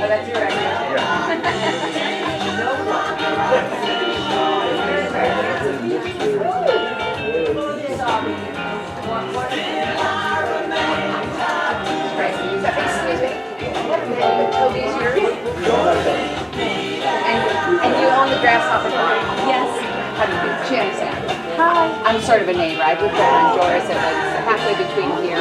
that's your idea. Excuse me. Toby's yours? And you own the Grasshopper Farm? Yes. How do you do? She understands. Hi. I'm sort of a neighbor. I live down in Doris and it's halfway between here.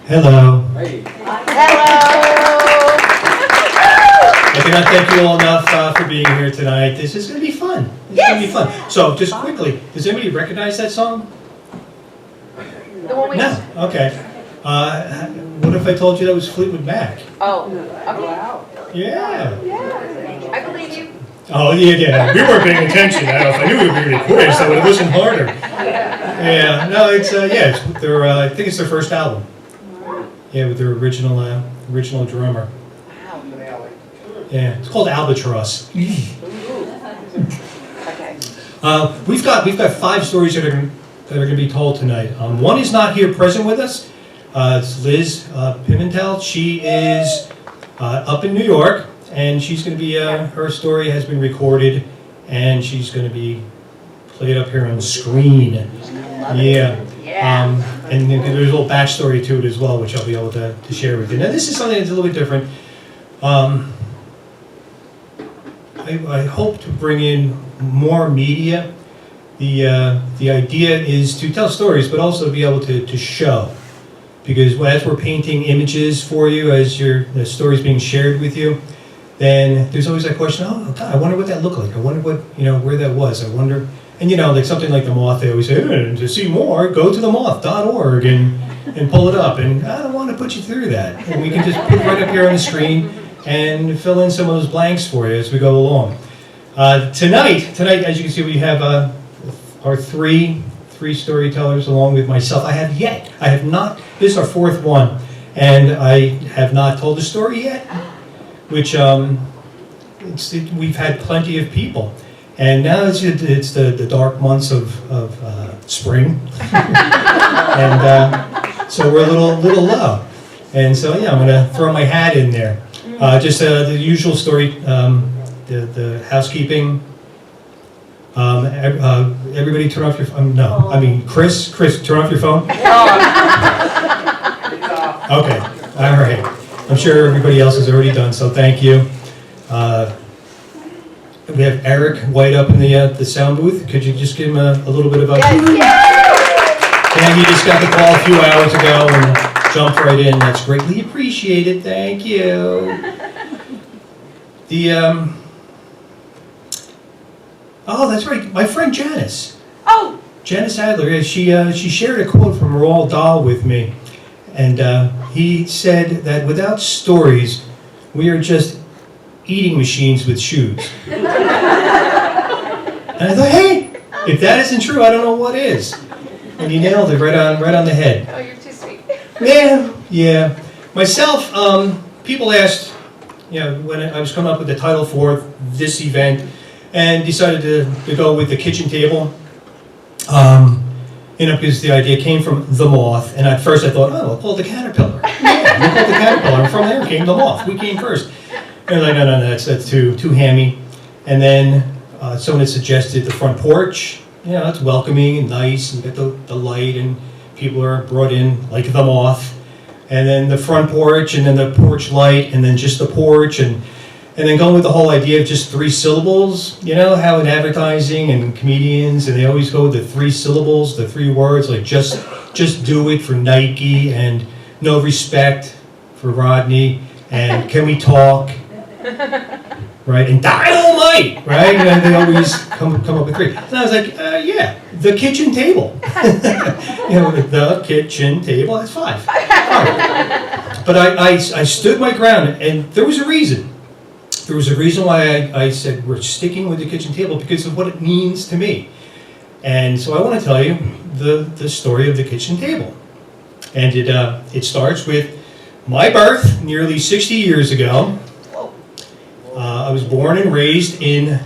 Hello. Hey. Hello. I cannot thank you all enough for being here tonight. This is going to be fun. It's going to be fun. So, just quickly, does anybody recognize that song? The one we No. Okay. What if I told you that was Fleetwood Mac? Oh. Okay. Yeah. Yeah. I believe you. Oh yeah. We weren't paying attention. If I knew we were going to be quizzed, I would have listened harder. Yeah. No, it's It's their. I think it's their first album. Yeah, with their original drummer. Wow. Yeah, it's called Albatross. Okay. We've got 5 stories that are going to be told tonight. One is not here present with us. It's Liz Pimentel. She is up in New York, and she's going to be. Her story has been recorded, and she's going to be played up here on the screen. Yeah. And there's a little backstory to it as well, which I'll be able to share with you. Now, this is something that's a little bit different. I hope to bring in more media. The idea is to tell stories, but also be able to show. Because as we're painting images for you, as the story's being shared with you, then there's always that question, oh, God, I wonder what that looked like. I wonder what, where that was. I wonder... And like something like the Moth, they always say, to see more, go to themoth.org and pull it up. And I don't want to put you through that. And we can just put it right up here on the screen and fill in some of those blanks for you as we go along. Tonight, as you can see, we have our three storytellers along with myself. I have not, this is our 4th one, and I have not told the story yet, which we've had plenty of people. And now it's the dark months of spring, and so we're a little low. And so I'm going to throw my hat in there. Just the usual story, the housekeeping. Everybody turn off your phone. No, I mean Chris, turn off your phone. Okay, all right. I'm sure everybody else has already done so. Thank you. We have Eric White up in the sound booth. Could you just give him a little bit of a... And he just got the call a few hours ago and jumped right in. That's greatly appreciated. Thank you. Oh, that's right. My friend Janice. Oh! Janice Adler. She shared a quote from Roald Dahl with me. And he said that without stories, we are just eating machines with shoes. And I thought, hey, if that isn't true, I don't know what is. And he nailed it right on the head. Oh, you're too sweet. Yeah. Myself, people asked, when I was coming up with the title for this event, and decided to go with the kitchen table. Because the idea came from the Moth, and at first I thought, we'll call it the Caterpillar. Yeah, we'll call it the Caterpillar, and from there came the Moth. We came first. And like, no, that's too hammy. And then someone had suggested the front porch. It's welcoming and nice, and you get the light, and people are brought in like the Moth. And then the front porch, and then the porch light, and then just the porch, and then going with the whole idea of just 3 syllables. How in advertising and comedians, and they always go with the 3 syllables, the 3 words, like just do it for Nike, and no respect for Rodney, and can we talk? Right, and dynamite, right? And they always come up with 3. And I was like, the kitchen table. The kitchen table. That's 5. But I stood my ground, and there was a reason. There was a reason why I said we're sticking with the kitchen table, because of what it means to me. And so I want to tell you the story of the kitchen table. And it starts with my birth nearly 60 years ago. I was born and raised in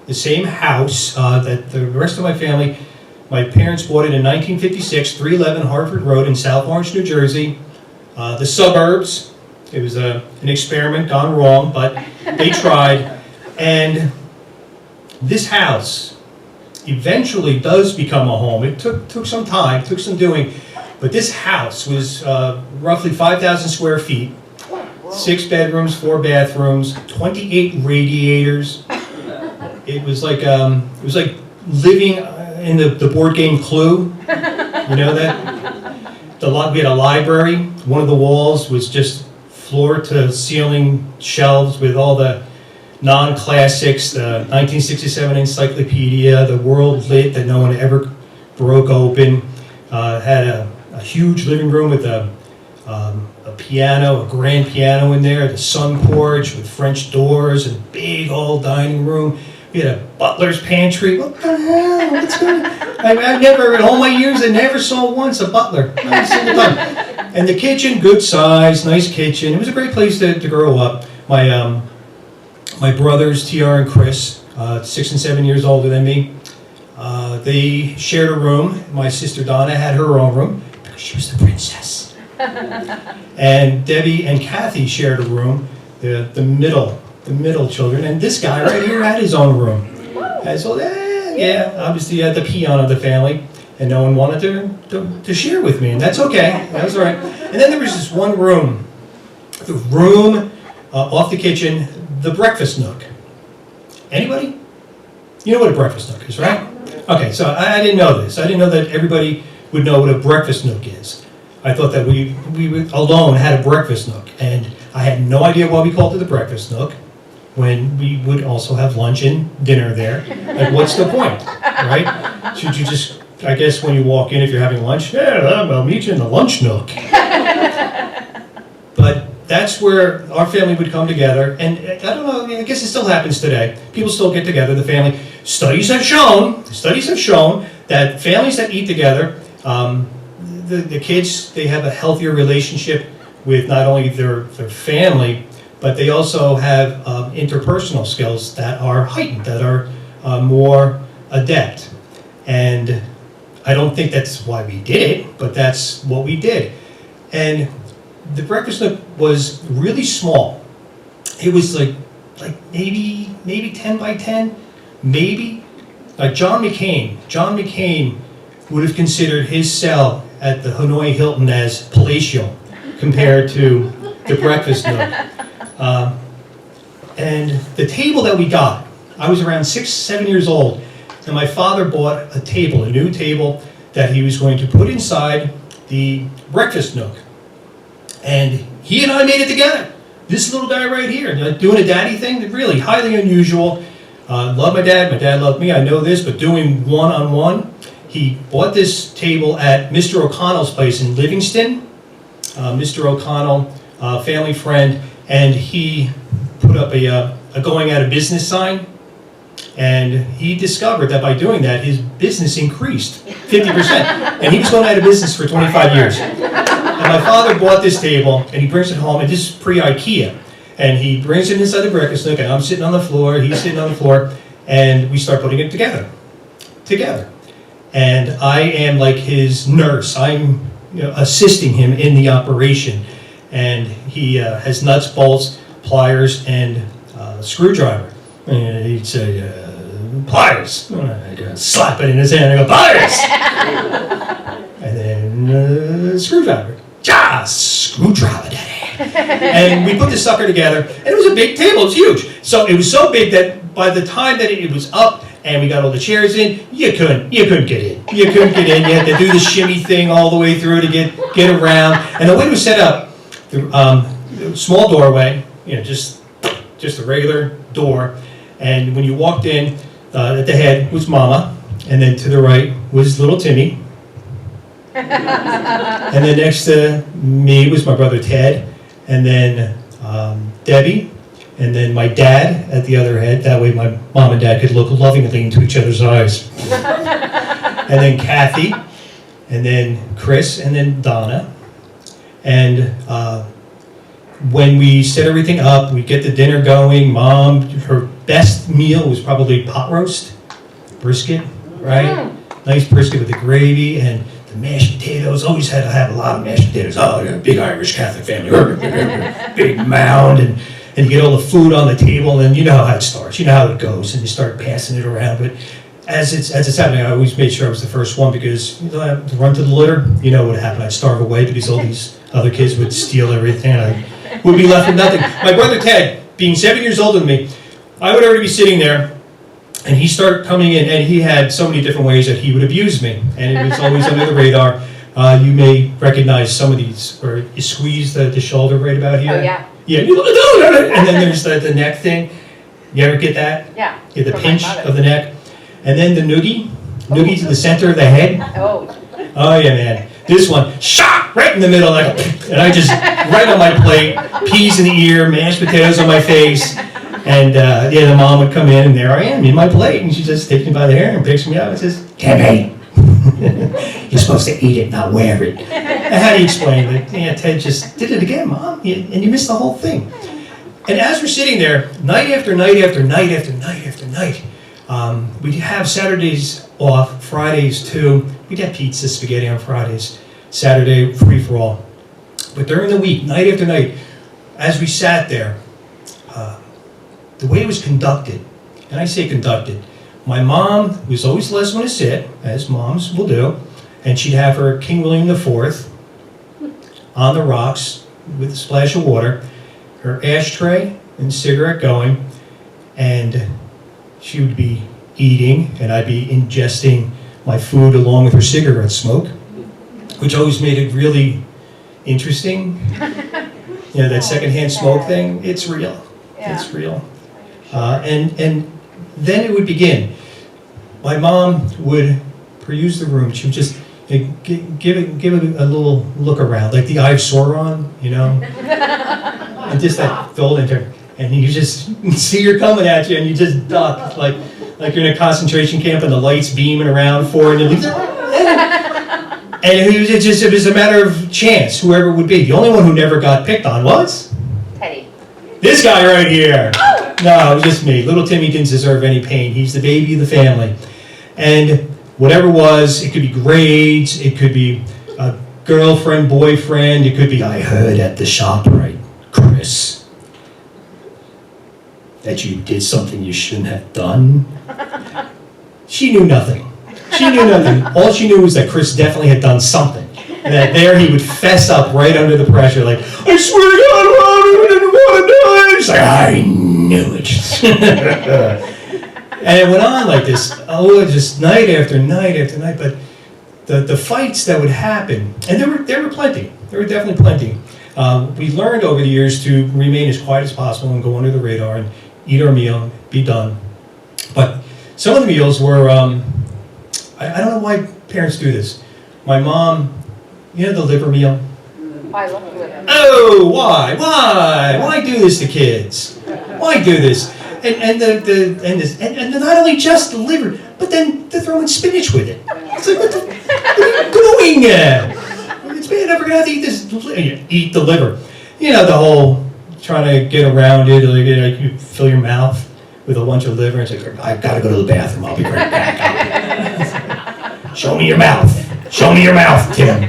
the same house that the rest of my family. My parents bought it in 1956, 311 Hartford Road in South Orange, New Jersey. The suburbs. It was an experiment gone wrong, but they tried. And this house eventually does become a home. It took some time, took some doing, but this house was roughly 5,000 square feet, 6 bedrooms, 4 bathrooms, 28 radiators. It was like living in the board game Clue. You know that? We had a library. One of the walls was just floor to ceiling shelves with all the non-classics, the 1967 encyclopedia, the World Lit that no one ever broke open. Had a huge living room with a piano, a grand piano in there, the sun porch with French doors, and a big old dining room. We had a butler's pantry. What the hell? What's going on? I've never, in all my years, I never saw once a butler. Not a single time. And the kitchen, good size, nice kitchen. It was a great place to grow up. My brothers, TR and Chris, 6 and 7 years older than me, they shared a room. My sister Donna had her own room because she was the princess. And Debbie and Kathy shared a room, the middle children. And this guy right here had his own room. And so, obviously the peon of the family. And no one wanted to share with me, and that's okay. That was all right. And then there was this one room, the room off the kitchen, the breakfast nook. Anybody? You know what a breakfast nook is, right? Okay, so I didn't know this. I didn't know that everybody would know what a breakfast nook is. I thought that we alone had a breakfast nook, and I had no idea why we called it the breakfast nook when we would also have lunch and dinner there. Like, what's the point, right? Should you just, I guess when you walk in, if you're having lunch, I'll meet you in the lunch nook. But that's where our family would come together, and I don't know, I guess it still happens today. People still get together, the family. Studies have shown that families that eat together, the kids, they have a healthier relationship with not only their family, but they also have interpersonal skills that are heightened, that are more adept. And I don't think that's why we did it, but that's what we did. And the breakfast nook was really small. It was like maybe 10 by 10, maybe. Like John McCain would have considered his cell at the Hanoi Hilton as palatial compared to the breakfast nook. And the table that we got, I was around 6, 7 years old, and my father bought a new table that he was going to put inside the breakfast nook. And he and I made it together. This little guy right here, doing a daddy thing, really highly unusual. Love my dad loved me, I know this, but doing one-on-one. He bought this table at Mr. O'Connell's place in Livingston. Mr. O'Connell, family friend, and he put up a going out of business sign. And he discovered that by doing that, his business increased 50%. And he was going out of business for 25 years. And my father bought this table, and he brings it home, and this is pre-IKEA. And he brings it inside the breakfast nook, and I'm sitting on the floor, he's sitting on the floor, and we start putting it together. And I am like his nurse. I'm assisting him in the operation. And he has nuts, bolts, pliers, and screwdriver. And he'd say, pliers. I'd slap it in his hand and go, pliers! And then screwdriver. Screwdriver, daddy. And we put the sucker together, and it was a big table, it was huge. So it was so big that by the time that it was up and we got all the chairs in, you couldn't get in. You couldn't get in, you had to do the shimmy thing all the way through to get around. And the way it was set up, small doorway, just a regular door. And when you walked in, at the head was Mama, and then to the right was little Timmy. And then next to me was my brother Ted, and then Debbie, and then my dad at the other head. That way my mom and dad could look lovingly into each other's eyes. And then Kathy, and then Chris, and then Donna, And when we set everything up, we get the dinner going. Mom, her best meal was probably pot roast, brisket, right? Nice brisket with the gravy and the mashed potatoes. Always had to have a lot of mashed potatoes. Oh, yeah, big Irish Catholic family, big mound, and you get all the food on the table, and you know how it starts. You know how it goes, and you start passing it around. But as it's happening, I always made sure I was the first one because you know, I have to run to the litter. You know what would happen? I'd starve away because all these other kids would steal everything, and I would be left with nothing. My brother Ted, being 7 years older than me, I would already be sitting there, and he started coming in, and he had so many different ways that he would abuse me, and it was always under the radar. You may recognize some of these, where you squeeze the shoulder right about here. Oh, yeah. Yeah, and then there's the neck thing. You ever get that? Yeah. Yeah, the pinch of the neck. And then the noogie to the center of the head. Oh. Oh yeah, man. This one, shot right in the middle, like, and I just right on my plate, peas in the ear, mashed potatoes on my face, and yeah, the mom would come in, and there I am in my plate, and she just takes me by the hair and picks me up and says, "Timmy, you're supposed to eat it, not wear it." And how do you explain that? Yeah, Ted just did it again, Mom, and you missed the whole thing. And as we're sitting there, night after night after night after night after night. We'd have Saturdays off, Fridays too. We'd have pizza, spaghetti on Fridays, Saturday, free for all. But during the week, night after night, as we sat there, the way it was conducted, and I say conducted, my mom was always the last one to sit, as moms will do, and she'd have her King William IV on the rocks with a splash of water, her ashtray and cigarette going, and she would be eating, and I'd be ingesting my food along with her cigarette smoke, which always made it really interesting. You know, that secondhand smoke thing, it's real. Yeah. It's real. And then it would begin. My mom would peruse the room. She would just give it a little look around, like the Eye of Sauron, you know? And just that golden turn. And you just see her coming at you, and you just duck, like you're in a concentration camp, and the lights beaming around for it. And it was a matter of chance, whoever it would be. The only one who never got picked on was Teddy. this guy right here. No, it was just me. Little Timmy didn't deserve any pain. He's the baby of the family. And whatever it was, it could be grades, it could be a girlfriend, boyfriend, it could be, I heard at the shop, right, Chris, that you did something you shouldn't have done. She knew nothing. She knew nothing. All she knew was that Chris definitely had done something. And that there he would fess up right under the pressure, like, I swear to God, I didn't want to do it. She's like, I knew it. And it went on like this, just night after night after night. But the fights that would happen, and there were plenty. There were definitely plenty. We learned over the years to remain as quiet as possible and go under the radar and eat our meal and be done. But some of the meals were, I don't know why parents do this. My mom, you know the liver meal? I love liver. Oh, why? Why do this to kids? Why do this? And not only just the liver, but then they're throwing spinach with it. It's like, what are you doing? It's bad, I'm never gonna have to eat this. Eat the liver. You know, the whole trying to get around it, like you fill your mouth with a bunch of liver, and it's like, I've got to go to the bathroom, I'll be right back. Show me your mouth. Show me your mouth, Tim.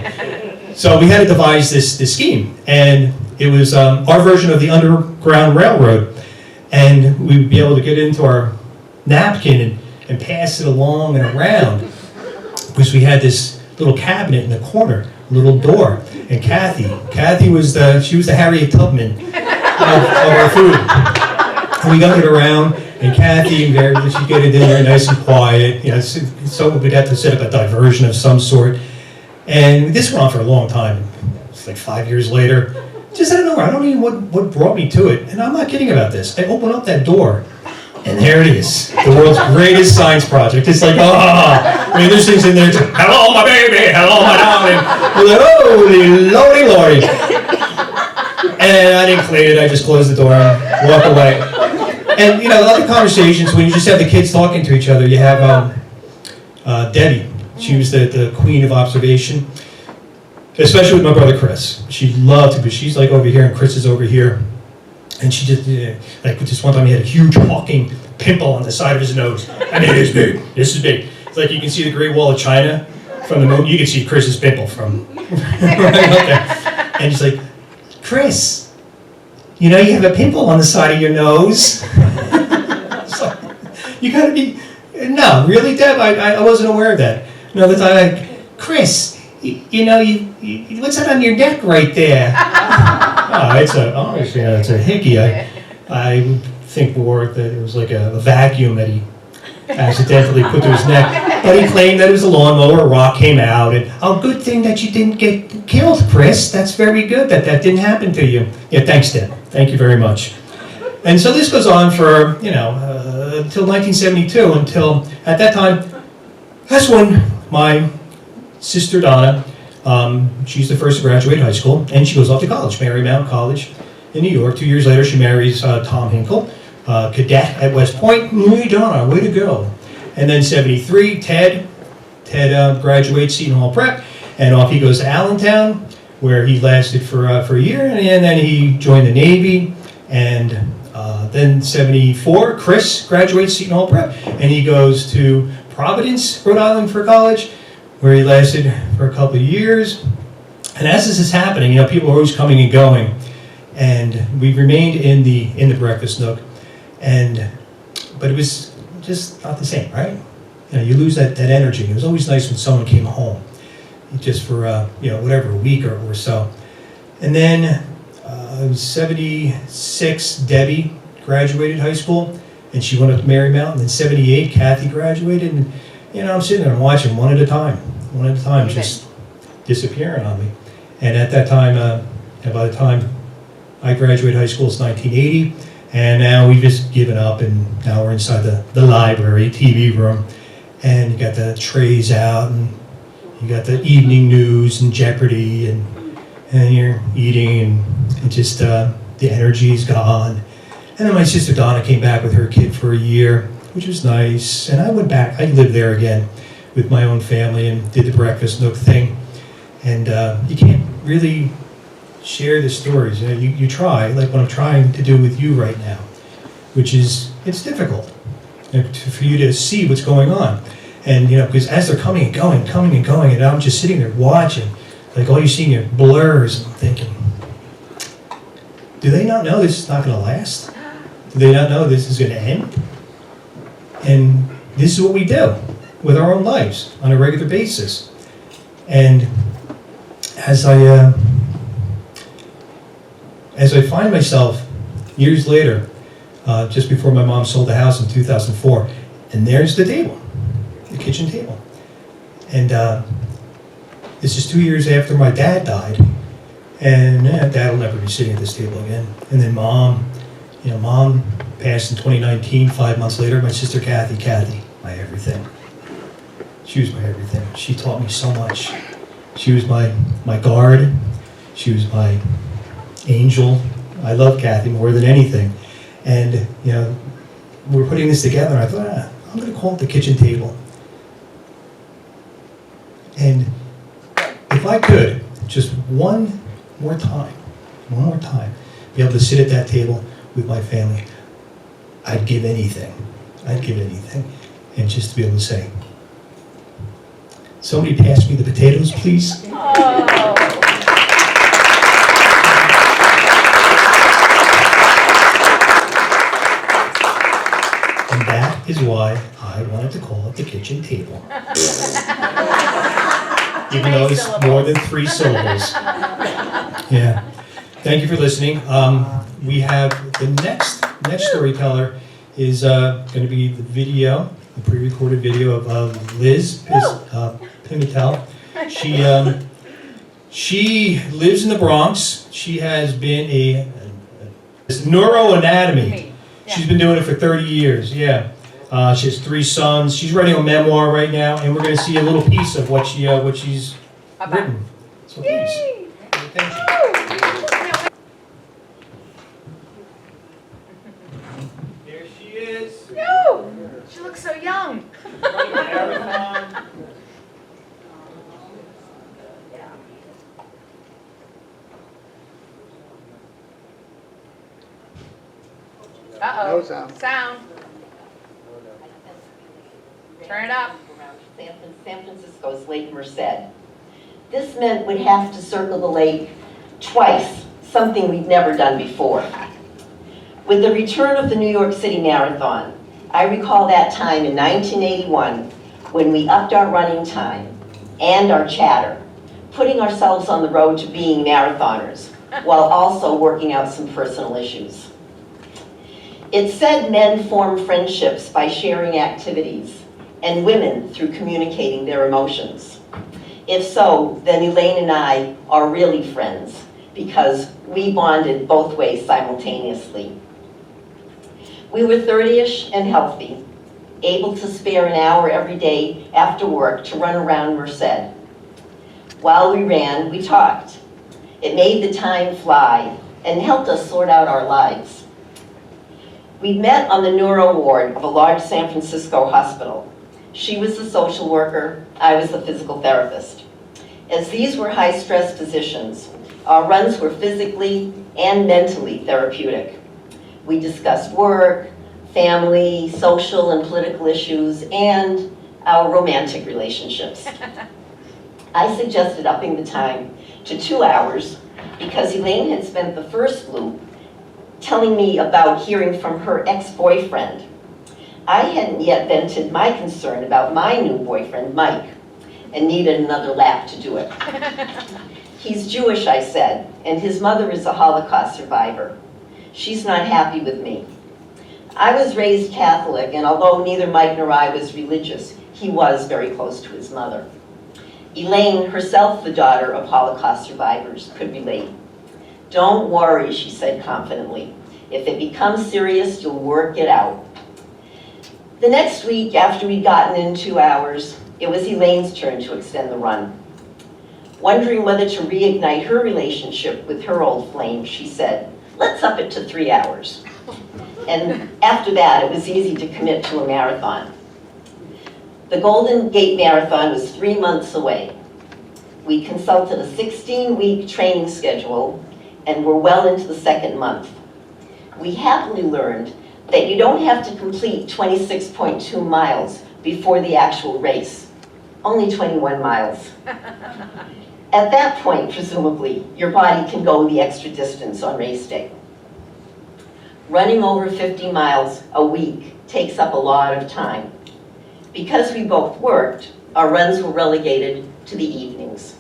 So we had to devise this scheme, and it was our version of the Underground Railroad. And we'd be able to get into our napkin and pass it along and around, because we had this little cabinet in the corner, a little door. And Kathy was the Harriet Tubman of our food. And we got it around, and Kathy invariably she'd get it in there nice and quiet. You know, so we'd have to set up a diversion of some sort. And this went on for a long time. It's like 5 years later. Just out of nowhere, I don't even know what brought me to it. And I'm not kidding about this. I open up that door, and there it is. The world's greatest science project. It's like, I mean, there's things in there too. Hello, my baby. Hello, my darling. We're like, holy lordy. And I didn't clean it. I just closed the door and walk away. And, you know, other conversations, when you just have the kids talking to each other, you have Debbie. She was the queen of observation. especially with my brother Chris. She loved to, but she's like over here and Chris is over here. And she just, like this one time he had a huge hawking pimple on the side of his nose. I mean, it's big, this is big. It's like you can see the Great Wall of China from the moon. You can see Chris's pimple from right up there. And she's like, Chris, you know you have a pimple on the side of your nose. It's like, you gotta be, no, really, Deb? I wasn't aware of that. No, that's like, Chris, you know, what's that on your neck right there? It's a hickey. I think more that it was like a vacuum that he accidentally put to his neck. But he claimed that it was a lawnmower, a rock came out, and good thing that you didn't get killed, Chris. That's very good that didn't happen to you. Yeah, thanks, Deb. Thank you very much. And so this goes on for, until 1972, until at that time, that's when my sister Donna, she's the first to graduate high school, and she goes off to college, Marymount College in New York. 2 years later, she marries Tom Hinkle, cadet at West Point. Hey, Donna, way to go. And then 73, Ted graduates Seton Hall Prep, and off he goes to Allentown, where he lasted for a year, and then he joined the Navy, and then 74, Chris graduates Seton Hall Prep, and he goes to Providence, Rhode Island for college, where he lasted for a couple of years. And as this is happening, people are always coming and going, and we remained in the breakfast nook, but it was just not the same, right? You lose that energy. It was always nice when someone came home, just for whatever, a week or so. And then it was 76, Debbie graduated high school, and she went up to Marymount. And then 78, Kathy graduated, and I'm sitting there and watching one at a time, just disappearing on me. And at that time, by the time I graduated high school, it's 1980, and now we've just given up, and now we're inside the library, TV room, and you got the trays out, and you got the evening news and Jeopardy, and you're eating, and just the energy's gone. And then my sister Donna came back with her kid for a year, which was nice, and I went back, I lived there again with my own family and did the breakfast nook thing. And you can't really share the stories. You try, like what I'm trying to do with you right now, which is, it's difficult for you to see what's going on. And, because as they're coming and going, and I'm just sitting there watching, like all you're seeing are blurs, and I'm thinking, do they not know this is not going to last? Do they not know this is going to end? And this is what we do with our own lives on a regular basis. And as I find myself years later, just before my mom sold the house in 2004, and there's the table, the kitchen table. And this is 2 years after my dad died, and Dad will never be sitting at this table again. And then Mom passed in 2019. 5 months later, my sister Kathy, my everything. She was my everything. She taught me so much. She was my guard. She was my angel. I love Kathy more than anything. And, we're putting this together, and I thought, I'm going to call it the kitchen table. And if I could, just one more time, be able to sit at that table with my family, I'd give anything. And just to be able to say, somebody pass me the potatoes, please. Oh. And that is why I wanted to call it the kitchen table. Even though it's more than 3 syllables. Yeah. Thank you for listening. We have the next storyteller is going to be the video, the pre-recorded video of Liz Pimentel. She lives in the Bronx. She has been a neuroanatomy. She's been doing it for 30 years. Yeah. She has 3 sons. She's writing a memoir right now, and we're going to see a little piece of what she's written. So please, pay attention. There she is. No, she looks so young. Running a marathon. Uh-oh. No sound. Sound. Turn it up. San Francisco's Lake Merced. This meant we'd have to circle the lake twice, something we'd never done before. With the return of the New York City Marathon, I recall that time in 1981 when we upped our running time and our chatter, putting ourselves on the road to being marathoners, while also working out some personal issues. It said men form friendships by sharing activities, and women through communicating their emotions. If so, then Elaine and I are really friends, because we bonded both ways simultaneously. We were 30-ish and healthy, able to spare an hour every day after work to run around Merced. While we ran, we talked. It made the time fly and helped us sort out our lives. We met on the neuro ward of a large San Francisco hospital. She was the social worker, I was the physical therapist. As these were high-stress positions, our runs were physically and mentally therapeutic. We discussed work, family, social and political issues, and our romantic relationships. I suggested upping the time to 2 hours because Elaine had spent the first loop telling me about hearing from her ex-boyfriend. I hadn't yet vented my concern about my new boyfriend, Mike, and needed another lap to do it. He's Jewish, I said, and his mother is a Holocaust survivor. She's not happy with me. I was raised Catholic, and although neither Mike nor I was religious, he was very close to his mother. Elaine, herself the daughter of Holocaust survivors, could relate. Don't worry, she said confidently. If it becomes serious, you'll work it out. The next week, after we'd gotten in 2 hours, it was Elaine's turn to extend the run. Wondering whether to reignite her relationship with her old flame, she said, let's up it to 3 hours. And after that, it was easy to commit to a marathon. The Golden Gate Marathon was 3 months away. We consulted a 16-week training schedule and were well into the second month. We happily learned that you don't have to complete 26.2 miles before the actual race, only 21 miles. At that point, presumably, your body can go the extra distance on race day. Running over 50 miles a week takes up a lot of time. Because we both worked, our runs were relegated to the evenings.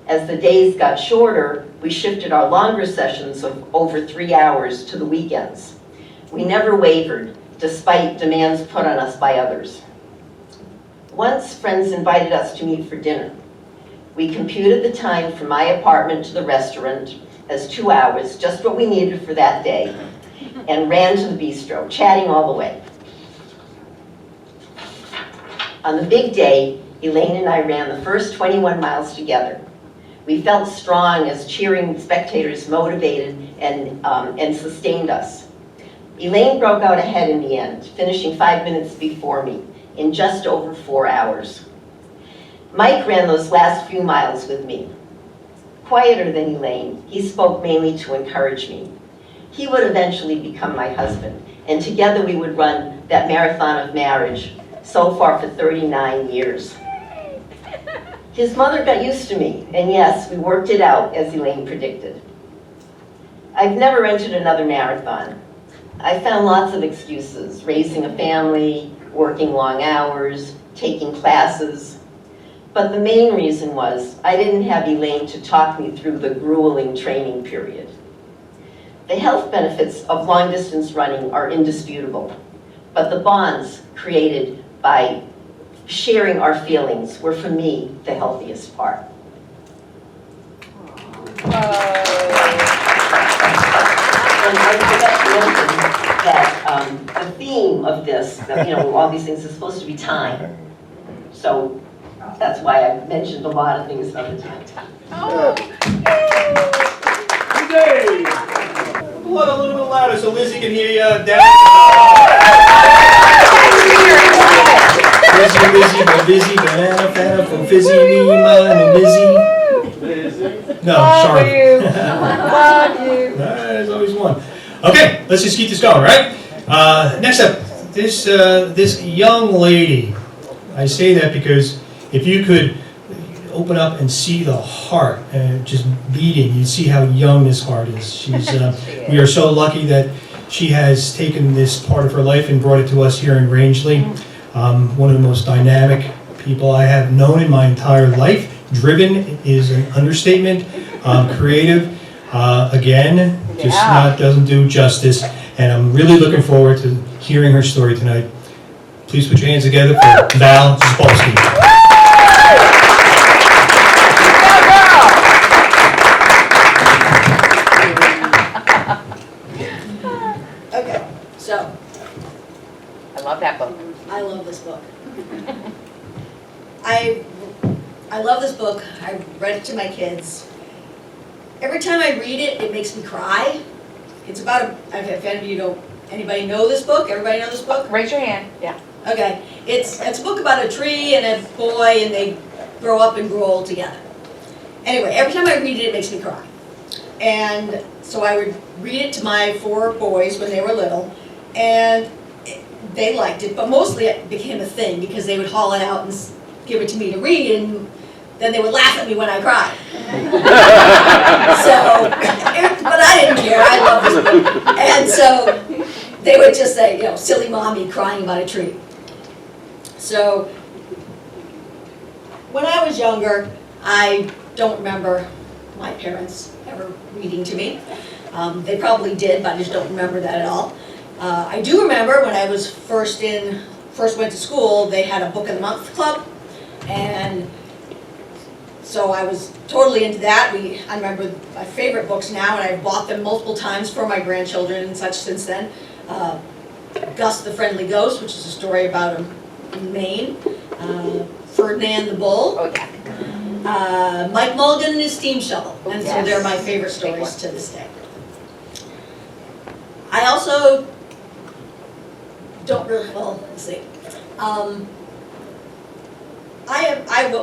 As the days got shorter, we shifted our longer sessions of over 3 hours to the weekends. We never wavered, despite demands put on us by others. Once, friends invited us to meet for dinner. We computed the time from my apartment to the restaurant as 2 hours, just what we needed for that day, and ran to the bistro, chatting all the way. On the big day, Elaine and I ran the first 21 miles together. We felt strong as cheering spectators motivated and sustained us. Elaine broke out ahead in the end, finishing 5 minutes before me in just over 4 hours. Mike ran those last few miles with me. Quieter than Elaine, he spoke mainly to encourage me. He would eventually become my husband, and together we would run that marathon of marriage, so far for 39 years. His mother got used to me, and yes, we worked it out as Elaine predicted. I've never entered another marathon. I found lots of excuses, raising a family, working long hours, taking classes. But the main reason was I didn't have Elaine to talk me through the grueling training period. The health benefits of long-distance running are indisputable, but the bonds created by sharing our feelings were, for me, the healthiest part. And I forgot to mention that the theme of this, that, all these things is supposed to be time. So that's why I mentioned a lot of things about the time. Oh. Yay! What, a little bit louder so Lizzie can hear you down. Busy, banana, fana, from fizzy, Nima, and Lizzie. No, sorry. Love you. There's always one. Okay, let's just keep this going, right? Next up, this young lady. I say that because if you could open up and see the heart just beating, you'd see how young this heart is. She's, we are so lucky that she has taken this part of her life and brought it to us here in Rangeley. One of the most dynamic people I have known in my entire life. Driven is an understatement. Creative, again, just doesn't do justice. And I'm really looking forward to hearing her story tonight. Please put your hands together for Val Zapolsky. Okay, so I love that book. I love this book. I love this book. I read it to my kids. Every time I read it, it makes me cry. It's about if any of you don't, anybody know this book? Everybody know this book? Raise your hand. Yeah. Okay, it's a book about a tree and a boy, and they grow up and grow old together. Anyway, every time I read it, it makes me cry. And so I would read it to my 4 boys when they were little, and they liked it, but mostly it became a thing because they would haul it out and give it to me to read, and then they would laugh at me when I cried. But I didn't care, I loved this book. And so they would just say, you know, silly mommy crying about a tree. So when I was younger, I don't remember my parents ever reading to me. They probably did, but I just don't remember that at all. I do remember when I was first went to school, they had a book of the month club, and so I was totally into that. I remember my favorite books now, and I've bought them multiple times for my grandchildren and such since then. Gus the Friendly Ghost, which is a story about him in Maine. Ferdinand the Bull. Oh, yeah. Mike Mulligan and his steam shovel. And so Yes. they're my favorite stories to this day. I also don't really, well, let's see.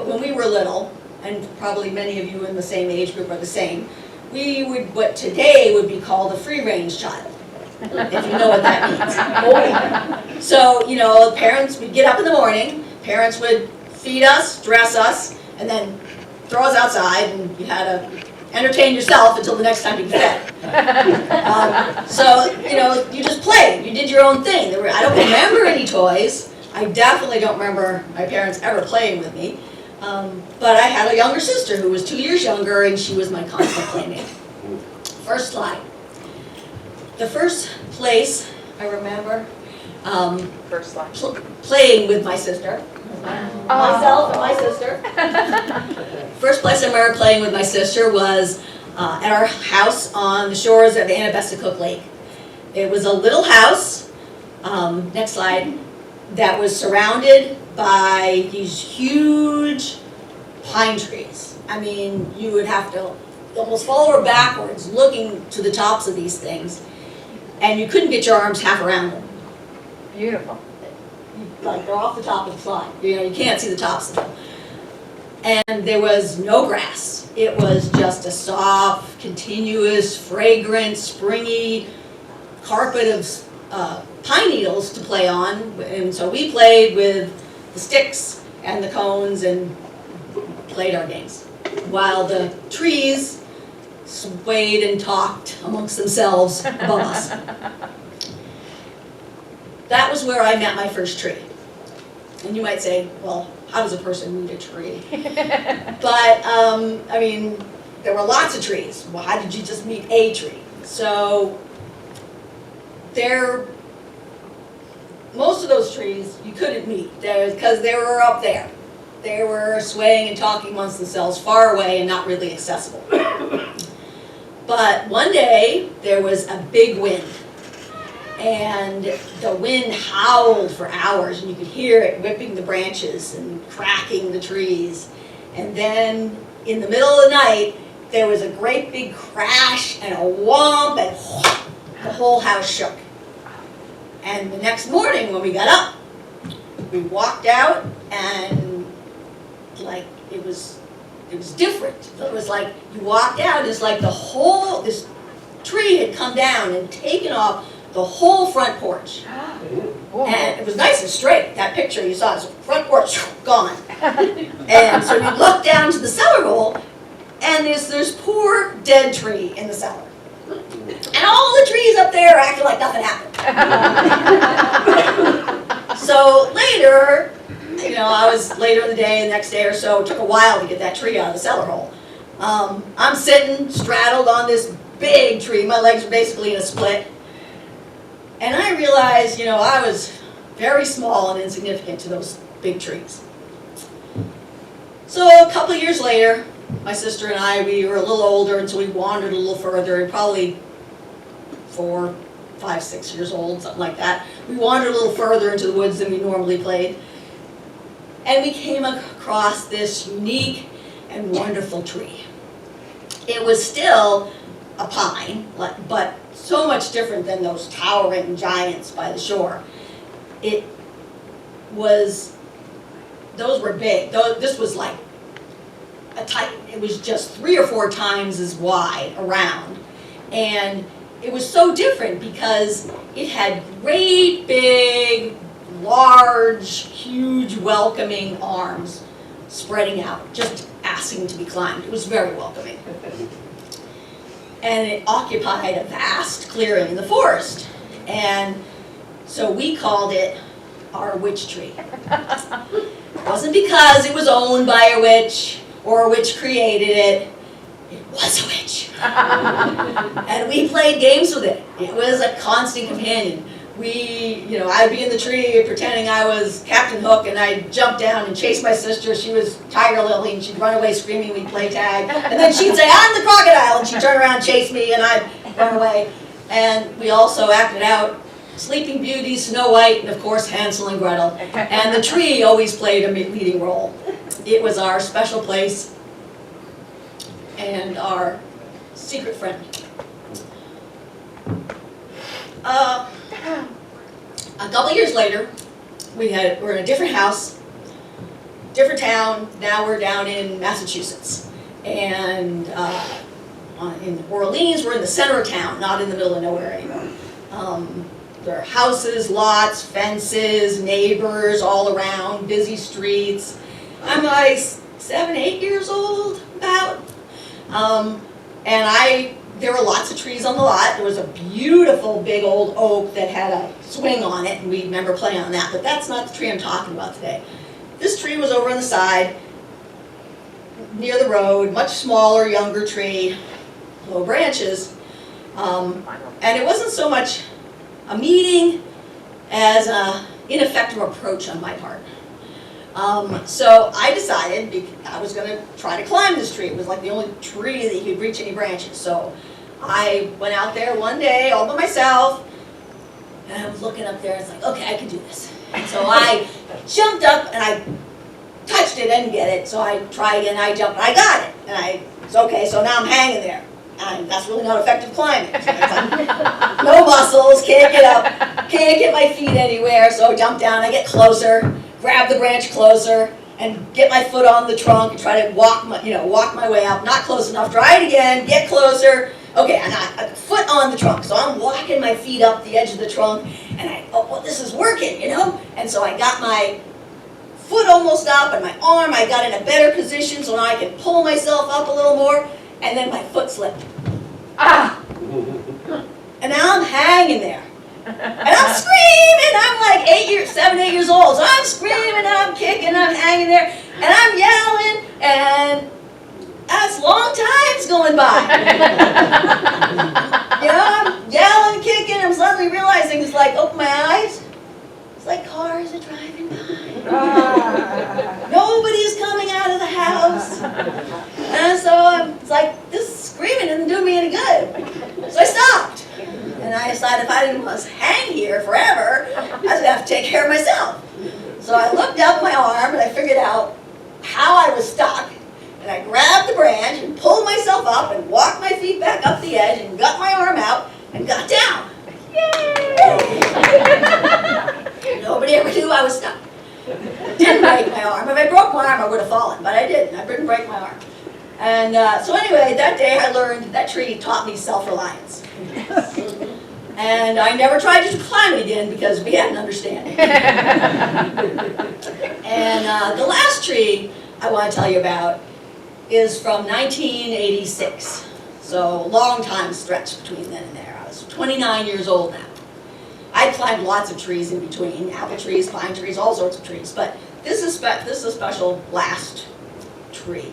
When we were little, and probably many of you in the same age group are the same, we would, what today would be called a free-range child, if you know what that means. Oh, yeah. So, you know, parents, we'd get up in the morning, parents would feed us, dress us, and then throw us outside, and you had to entertain yourself until the next time you get fed. So, you know, you just played, you did your own thing. I don't remember any toys. I definitely don't remember my parents ever playing with me. But I had a younger sister who was 2 years younger, and she was my constant playmate. First slide. The first place I remember First slide. playing with my sister, myself and my sister. First place I remember playing with my sister was at our house on the shores of Anabessacook Lake. It was a little house, next slide, that was surrounded by these huge pine trees. I mean, you would have to almost fall over backwards looking to the tops of these things, and you couldn't get your arms half around them. Beautiful. Like they're off the top of the slide. You know, you can't see the tops of them. And there was no grass. It was just a soft, continuous, fragrant, springy carpet of pine needles to play on. And so we played with the sticks and the cones and played our games, while the trees swayed and talked amongst themselves above us. That was where I met my first tree. And you might say, well, how does a person meet a tree? But, I mean, there were lots of trees. Well, how did you just meet a tree? So, most of those trees you couldn't meet because they were up there. They were swaying and talking amongst themselves far away and not really accessible. But one day, there was a big wind. And the wind howled for hours, and you could hear it whipping the branches and cracking the trees. And then, in the middle of the night, there was a great big crash and a whomp, and the whole house shook. And the next morning, when we got up, we walked out, and like it was different. It was like you walked out, it's like this tree had come down and taken off the whole front porch. And it was nice and straight. That picture you saw is front porch, gone. And so we looked down to the cellar hole, and there's this poor dead tree in the cellar. And all the trees up there are acting like nothing happened. So later, I was later in the day, the next day or so, it took a while to get that tree out of the cellar hole. I'm sitting straddled on this big tree. My legs were basically in a split. And I realized, I was very small and insignificant to those big trees. So a couple of years later, my sister and I, we were a little older, and so we wandered a little further, and probably 4, 5, 6 years old, something like that. We wandered a little further into the woods than we normally played. And we came across this unique and wonderful tree. It was still a pine, but so much different than those towering giants by the shore. Those were big. This was like a titan. It was just 3 or 4 times as wide around. And it was so different because it had great big, large, huge, welcoming arms spreading out, just asking to be climbed. It was very welcoming. And it occupied a vast clearing in the forest. And so we called it our witch tree. It wasn't because it was owned by a witch or a witch created it. It was a witch. And we played games with it. It was a constant companion. I'd be in the tree pretending I was Captain Hook, and I'd jump down and chase my sister. She was Tiger Lily, and she'd run away screaming. We'd play tag. And then she'd say, "I'm the crocodile," and she'd turn around and chase me, and I'd run away. And we also acted out Sleeping Beauty, Snow White, and of course Hansel and Gretel. And the tree always played a leading role. It was our special place and our secret friend. A couple years later, we're in a different house, different town. Now we're down in Massachusetts. And in Orleans, we're in the center of town, not in the middle of nowhere anymore. There are houses, lots, fences, neighbors all around, busy streets. I'm like 7, 8 years old, about. There were lots of trees on the lot. There was a beautiful big old oak that had a swing on it, and we remember playing on that, but that's not the tree I'm talking about today. This tree was over on the side, near the road, much smaller, younger tree, low branches, and it wasn't so much a meeting as an ineffective approach on my part. So I decided I was going to try to climb this tree. It was like the only tree that you could reach any branches. So I went out there one day all by myself, and I was looking up there, and it's like, okay, I can do this. And so I jumped up, and I touched it, I didn't get it, so I tried again, I jumped, and I got it. And it's okay, so now I'm hanging there. And that's really not effective climbing. So no muscles, can't get up, can't get my feet anywhere, so I jump down, I get closer, grab the branch closer, and get my foot on the trunk and try to walk my way up. Not close enough. Try it again. Get closer. Okay, and I foot on the trunk, so I'm walking my feet up the edge of the trunk, and this is working, And so I got my foot almost up, and my arm, I got in a better position so now I can pull myself up a little more, and then my foot slipped. Ah! And now I'm hanging there. And I'm screaming, I'm like 7, 8 years old, so I'm screaming, I'm kicking, I'm hanging there, and I'm yelling, and that's long times going by. I'm yelling, kicking, I'm suddenly realizing it's like, open my eyes, it's like cars are driving by. Nobody's coming out of the house. And so it's like, this screaming isn't doing me any good. So I stopped. And I decided if I didn't want to hang here forever, I was going to have to take care of myself. So I looked up my arm and I figured out how I was stuck. And I grabbed the branch and pulled myself up and walked my feet back up the edge and got my arm out and got down. Yay! Nobody ever knew I was stuck. Didn't break my arm. If I broke my arm, I would have fallen, but I didn't. I didn't break my arm. And so anyway, that day I learned that tree taught me self-reliance. And I never tried to climb it again because we had an understanding. And the last tree I want to tell you about is from 1986. So long time stretch between then and there. I was 29 years old now. I climbed lots of trees in between, apple trees, pine trees, all sorts of trees. But this is a special last tree.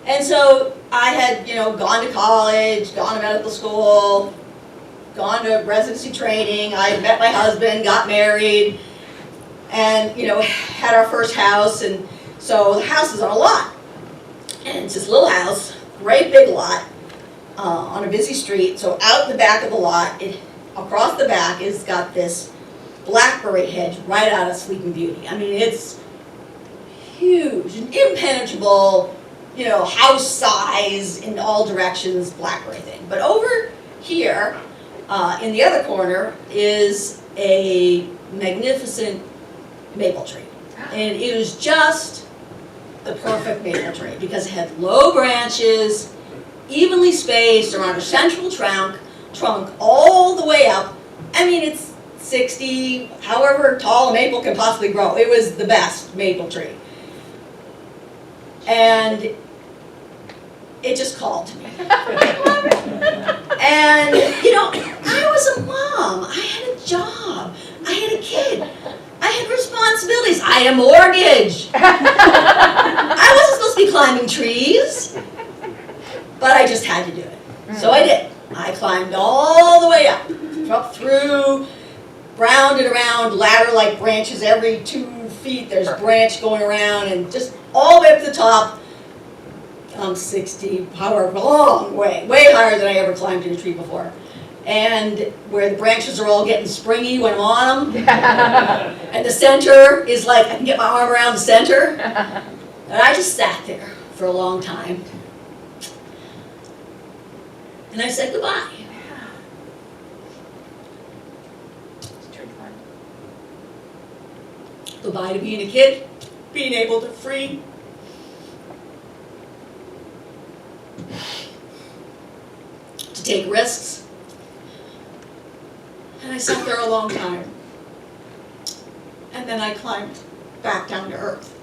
And so I had, gone to college, gone to medical school, gone to residency training. I had met my husband, got married, and had our first house. And so the house is on a lot, and it's this little house, great big lot, on a busy street. So out in the back of the lot, across the back, it's got this blackberry hedge right out of Sleeping Beauty. I mean, it's huge, an impenetrable, house size in all directions blackberry thing. But over here, in the other corner, is a magnificent maple tree. And it was just the perfect maple tree because it had low branches, evenly spaced around a central trunk all the way up. I mean, it's 60, however tall a maple can possibly grow. It was the best maple tree. And it just called to me. And, I was a mom. I had a job. I had a kid. I had responsibilities. I had a mortgage. I wasn't supposed to be climbing trees. But I just had to do it. So I did. I climbed all the way up through, round and around, ladder-like branches every 2 feet. There's a branch going around, and just all the way up to the top. 60, however, a long way higher than I ever climbed in a tree before. And where the branches are all getting springy when I'm on them. And the center is like, I can get my arm around the center. And I just sat there for a long time. And I said goodbye. Goodbye to being a kid, being able to free. To take risks. And I sat there a long time. And then I climbed back down to earth.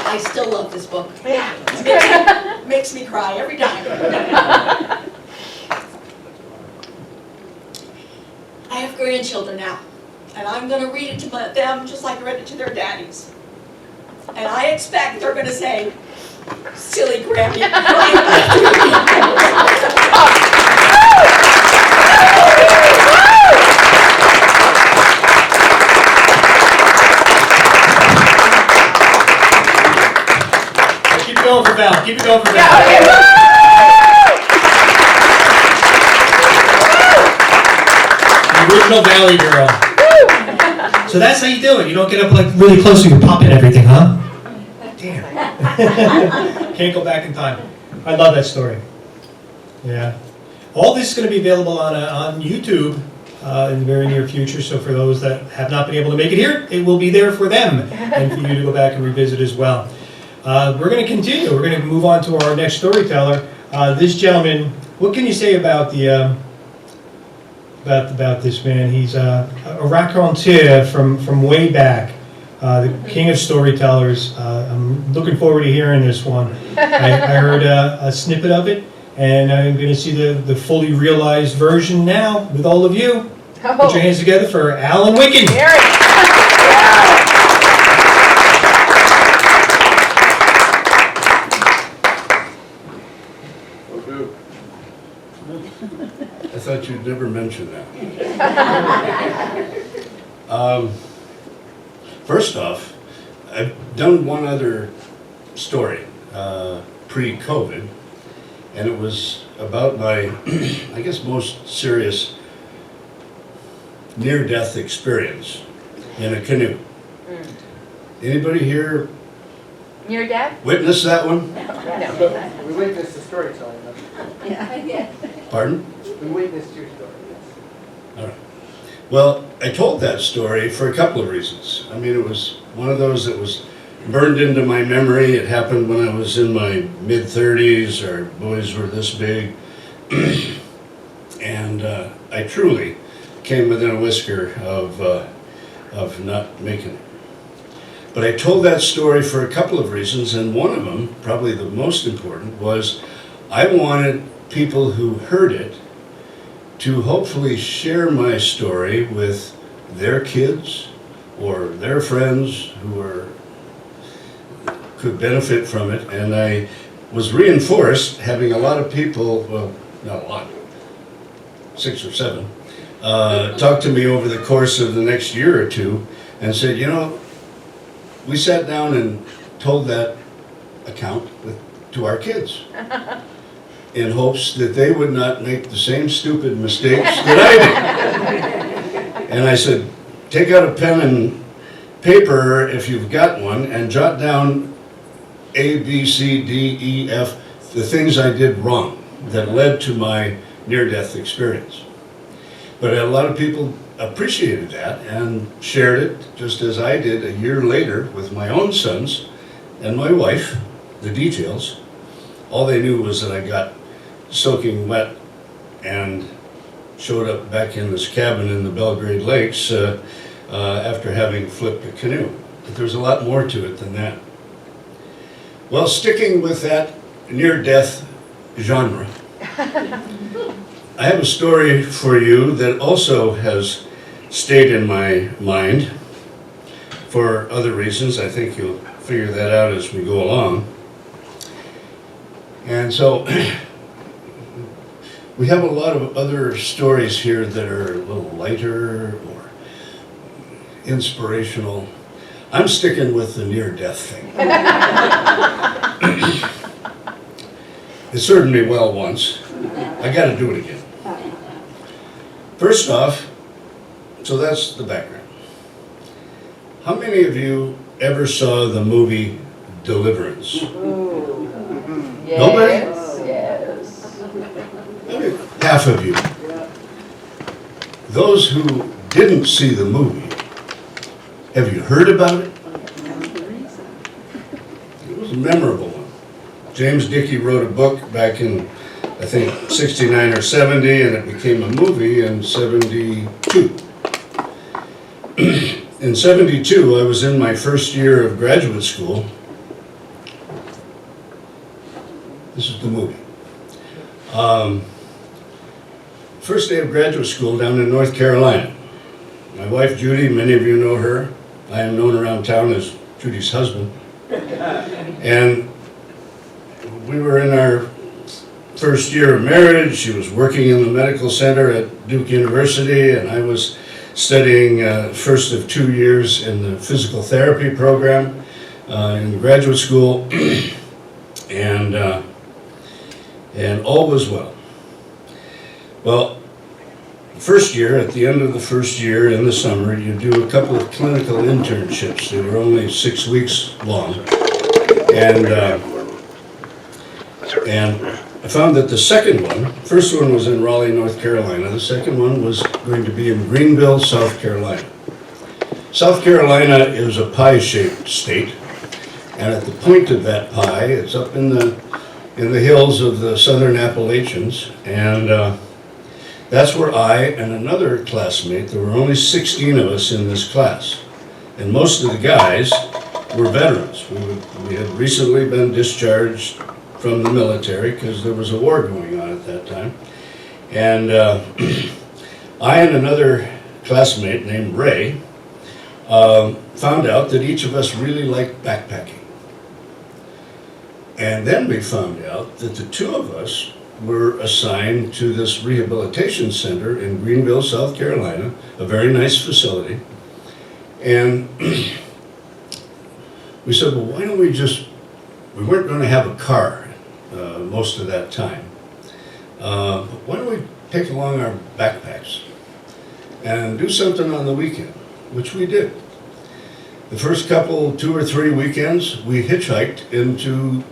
I still love this book. It makes me cry every time. I have grandchildren now, and I'm going to read it to them just like I read it to their daddies. And I expect they're going to say, silly Grammy. Keep it going for Val. Keep it going for Val. The original Valley girl. So that's how you do it. You don't get up like really close so you're popping everything, huh? Damn. Can't go back in time. I love that story. Yeah. All this is going to be available on YouTube in the very near future. So for those that have not been able to make it here, it will be there for them and for you to go back and revisit as well. We're going to continue. We're going to move on to our next storyteller. This gentleman, what can you say about the about this man? He's a raconteur from way back, the king of storytellers. I'm looking forward to hearing this one. I heard a snippet of it, and I'm going to see the fully realized version now with all of you. Put your hands together for Alan Wicken. I thought you'd never mention that. First off, I've done one other story pre-COVID, and it was about my, I guess, most serious near-death experience in a canoe. Anybody here Near death? witness that one? No. We witnessed the storytelling. Yeah. Pardon? We witnessed your story, yes. All right. Well, I told that story for a couple of reasons. I mean, it was one of those that was burned into my memory. It happened when I was in my mid-30s. Our boys were this big. And I truly came within a whisker of not making it. But I told that story for a couple of reasons, and one of them, probably the most important, was I wanted people who heard it to hopefully share my story with their kids or their friends who could benefit from it. And I was reinforced having a lot of people, well, not a lot, 6 or 7, talk to me over the course of the next year or two and said, you know, we sat down and told that account to our kids in hopes that they would not make the same stupid mistakes that I did. And I said, take out a pen and paper if you've got one and jot down A, B, C, D, E, F, the things I did wrong that led to my near-death experience. But a lot of people appreciated that and shared it, just as I did a year later with my own sons and my wife, the details. All they knew was that I got soaking wet and showed up back in this cabin in the Belgrade Lakes after having flipped a canoe. But there's a lot more to it than that. Well, sticking with that near-death genre, I have a story for you that also has stayed in my mind for other reasons. I think you'll figure that out as we go along. And so we have a lot of other stories here that are a little lighter or inspirational. I'm sticking with the near-death thing. It served me well once. I got to do it again. First off, so that's the background. How many of you ever saw the movie Deliverance? Yes, Nobody? yes. Maybe half of you. Those who didn't see the movie, have you heard about it? It was a memorable one. James Dickey wrote a book back in, I think, 69 or 70, and it became a movie in 72. In 72, I was in my first year of graduate school. This is the movie. First day of graduate school down in North Carolina. My wife Judy, many of you know her. I am known around town as Judy's husband. And we were in our first year of marriage. She was working in the medical center at Duke University, and I was studying first of 2 years in the physical therapy program in graduate school, and all was well. Well, first year, at the end of the first year in the summer, you do a couple of clinical internships. They were only 6 weeks long, and I found that the second one, first one was in Raleigh, North Carolina. The second one was going to be in Greenville, South Carolina. South Carolina is a pie-shaped state, and at the point of that pie, it's up in the hills of the southern Appalachians, and that's where I and another classmate, there were only 16 of us in this class, and most of the guys were veterans. We had recently been discharged from the military because there was a war going on at that time. And I and another classmate named Ray found out that each of us really liked backpacking. And then we found out that the two of us were assigned to this rehabilitation center in Greenville, South Carolina, a very nice facility. And we said, well, why don't we weren't going to have a car most of that time. But why don't we take along our backpacks and do something on the weekend, which we did. The first couple, 2 or 3 weekends, we hitchhiked into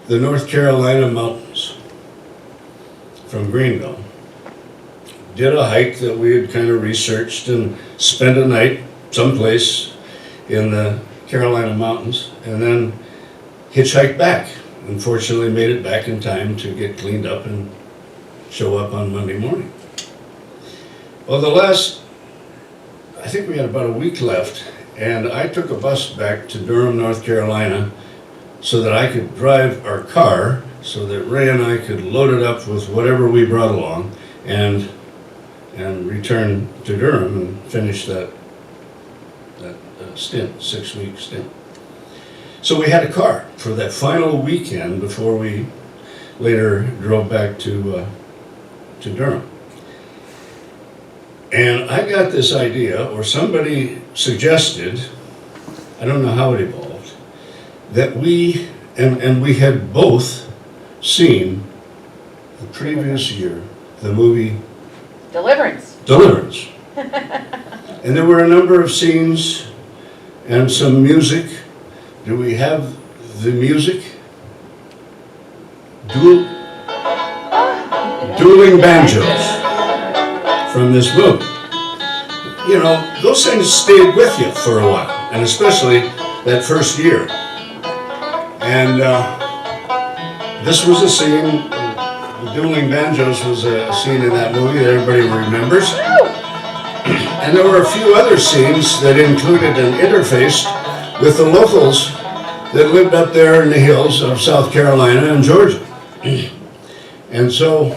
the North Carolina mountains from Greenville. did a hike that we had kind of researched and spent a night someplace in the Carolina mountains, and then hitchhiked back. Unfortunately, made it back in time to get cleaned up and show up on Monday morning. Well, I think we had about a week left, and I took a bus back to Durham, North Carolina, so that I could drive our car, so that Ray and I could load it up with whatever we brought along, and return to Durham and finish that stint, 6-week stint. So we had a car for that final weekend before we later drove back to Durham. And I got this idea, or somebody suggested, I don't know how it evolved, that we had both seen the previous year the movie Deliverance. Deliverance. And there were a number of scenes and some music. Do we have the music? Dueling Banjos from this movie. You know, those things stayed with you for a while, and especially that first year. And this was a scene, the Dueling Banjos was a scene in that movie that everybody remembers. And there were a few other scenes that included an interface with the locals that lived up there in the hills of South Carolina and Georgia. And so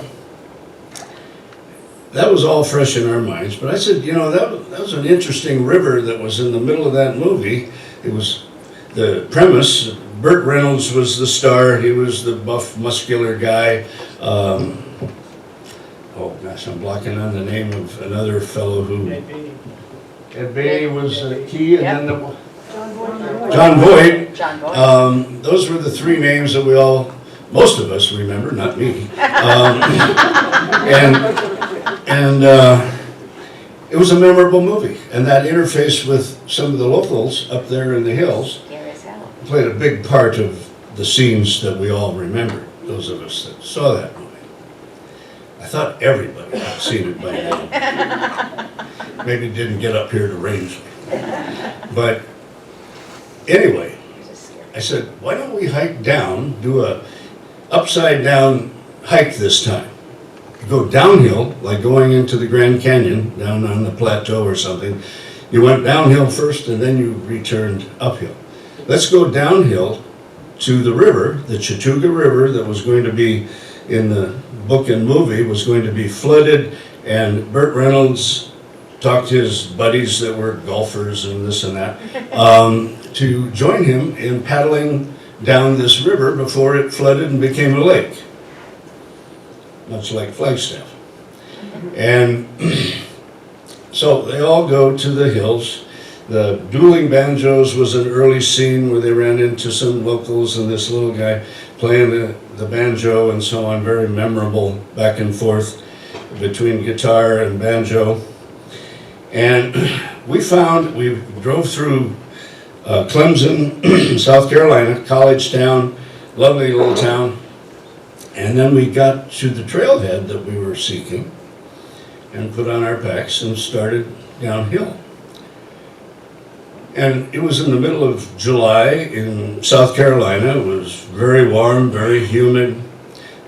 that was all fresh in our minds. But I said, you know, that was an interesting river that was in the middle of that movie. It was the premise. Burt Reynolds was the star. He was the buff, muscular guy. Oh gosh, I'm blocking on the name of another fellow who... Ed Beatty was key, and then the... John Voight. John Voight. Those were the three names that most of us remember, not me. And it was a memorable movie, and that interface with some of the locals up there in the hills played a big part of the scenes that we all remember, those of us that saw that movie. I thought everybody had seen it by now. Maybe didn't get up here to Rangeley. But anyway, I said, why don't we hike down, do a upside down hike this time? Go downhill, like going into the Grand Canyon, down on the plateau or something. You went downhill first and then you returned uphill. Let's go downhill to the river, the Chattooga River, that was going to be in the book and movie, was going to be flooded, and Burt Reynolds talked to his buddies that were golfers and this and that, to join him in paddling down this river before it flooded and became a lake, much like Flagstaff. And so they all go to the hills. The Dueling Banjos was an early scene where they ran into some locals and this little guy playing the banjo and so on, very memorable back and forth between guitar and banjo. And we drove through Clemson, South Carolina, college town, lovely little town. And then we got to the trailhead that we were seeking and put on our packs and started downhill. And it was in the middle of July in South Carolina. It was very warm, very humid.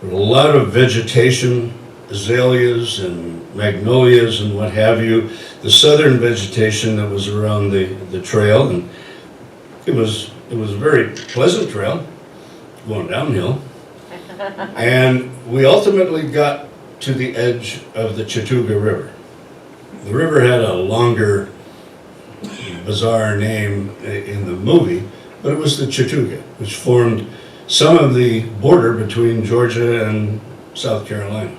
There were a lot of vegetation, azaleas and magnolias and what have you. The southern vegetation that was around the trail, and it was a very pleasant trail going downhill. And we ultimately got to the edge of the Chattooga River. The river had a longer, bizarre name in the movie, but it was the Chattooga, which formed some of the border between Georgia and South Carolina.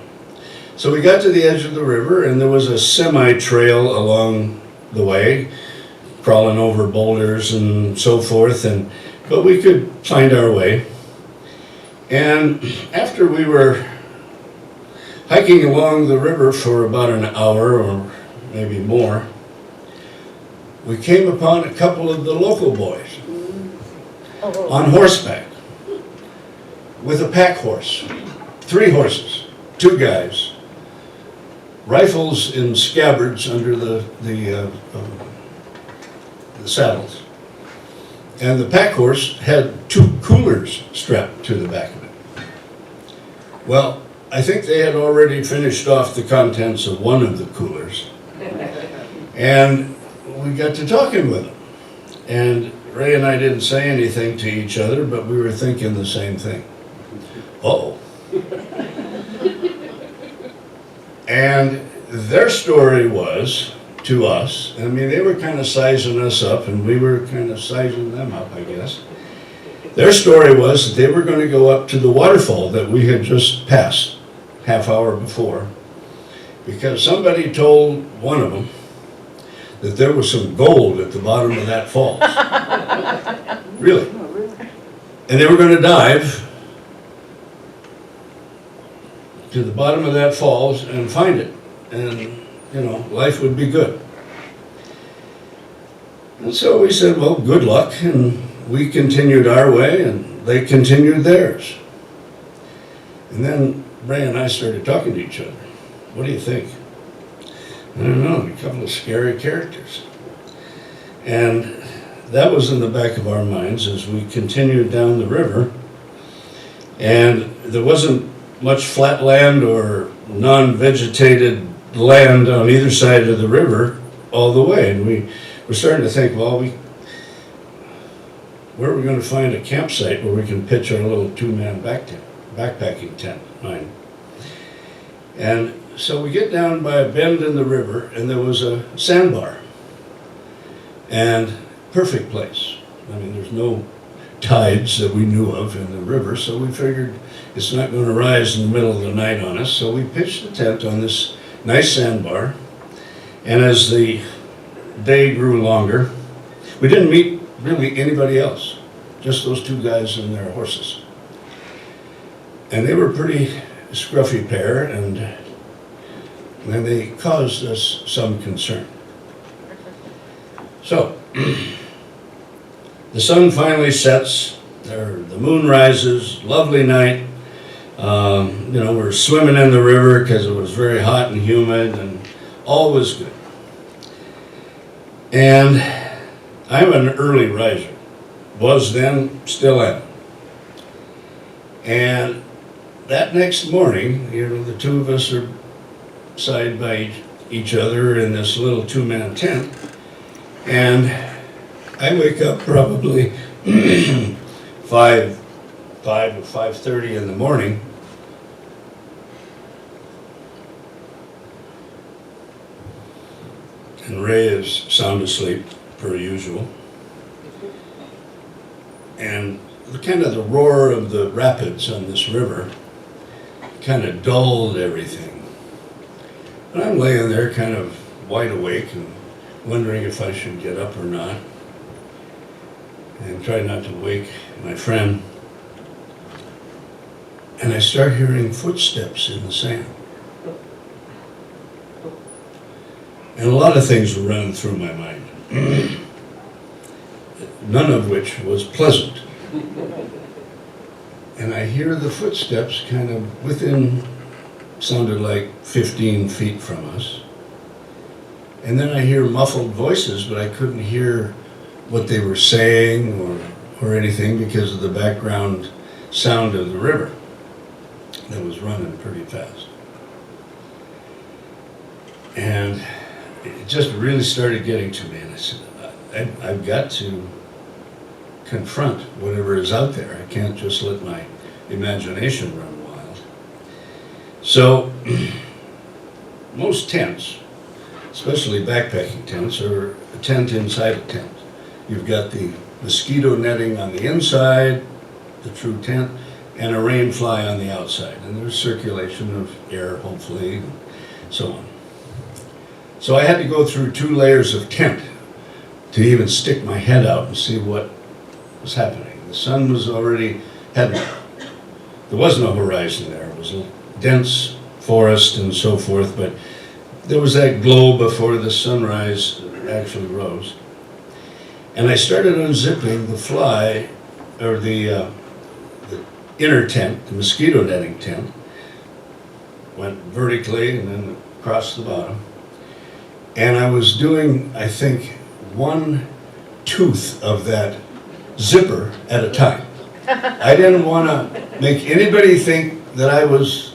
So we got to the edge of the river, and there was a semi-trail along the way, crawling over boulders and so forth, but we could find our way. And after we were hiking along the river for about an hour or maybe more, we came upon a couple of the local boys on horseback with a pack horse, 3 horses, 2 guys. rifles in scabbards under the saddles. And the pack horse had 2 coolers strapped to the back of it. Well, I think they had already finished off the contents of one of the coolers. And we got to talking with them. And Ray and I didn't say anything to each other, but we were thinking the same thing. Uh-oh. And their story was, to us, I mean, they were kind of sizing us up, and we were kind of sizing them up, I guess. Their story was that they were going to go up to the waterfall that we had just passed half hour before, because somebody told one of them that there was some gold at the bottom of that falls. Really. And they were going to dive to the bottom of that falls and find it. And, you know, life would be good. And so we said, well, good luck. And we continued our way, and they continued theirs. And then Ray and I started talking to each other. What do you think? I don't know, a couple of scary characters. And that was in the back of our minds as we continued down the river. And there wasn't much flat land or non-vegetated land on either side of the river all the way. And we were starting to think, well, where are we going to find a campsite where we can pitch our little 2-man backpacking tent? Mine. And so we get down by a bend in the river, and there was a sandbar. And perfect place. I mean, there's no tides that we knew of in the river, so we figured it's not going to rise in the middle of the night on us. So we pitched the tent on this nice sandbar. And as the day grew longer, we didn't meet really anybody else, just those 2 guys and their horses. And they were a pretty scruffy pair, and they caused us some concern. So, the sun finally sets, the moon rises, lovely night. You know, we're swimming in the river because it was very hot and humid, and all was good. And I'm an early riser, was then, still am. And that next morning, you know, the 2 of us are side by each other in this little 2-man tent, and I wake up probably 5 or 5:30 in the morning, and Ray is sound asleep per usual, and kind of the roar of the rapids on this river kind of dulled everything. And I'm laying there kind of wide awake and wondering if I should get up or not, and try not to wake my friend. And I start hearing footsteps in the sand. And a lot of things were running through my mind, none of which was pleasant. And I hear the footsteps kind of within, sounded like 15 feet from us. And then I hear muffled voices, but I couldn't hear what they were saying or anything because of the background sound of the river that was running pretty fast. And it just really started getting to me, and I said, I've got to confront whatever is out there. I can't just let my imagination run wild. So, most tents, especially backpacking tents, are a tent inside a tent. You've got the mosquito netting on the inside, the true tent, and a rain fly on the outside. And there's circulation of air, hopefully, and so on. So I had to go through 2 layers of tent to even stick my head out and see what was happening. The sun was already heading. There was no horizon there. It was a dense forest and so forth, but there was that glow before the sunrise actually rose. And I started unzipping the fly, or the inner tent, the mosquito netting tent. Went vertically and then across the bottom. And I was doing, I think, one tooth of that zipper at a time. I didn't want to make anybody think that I was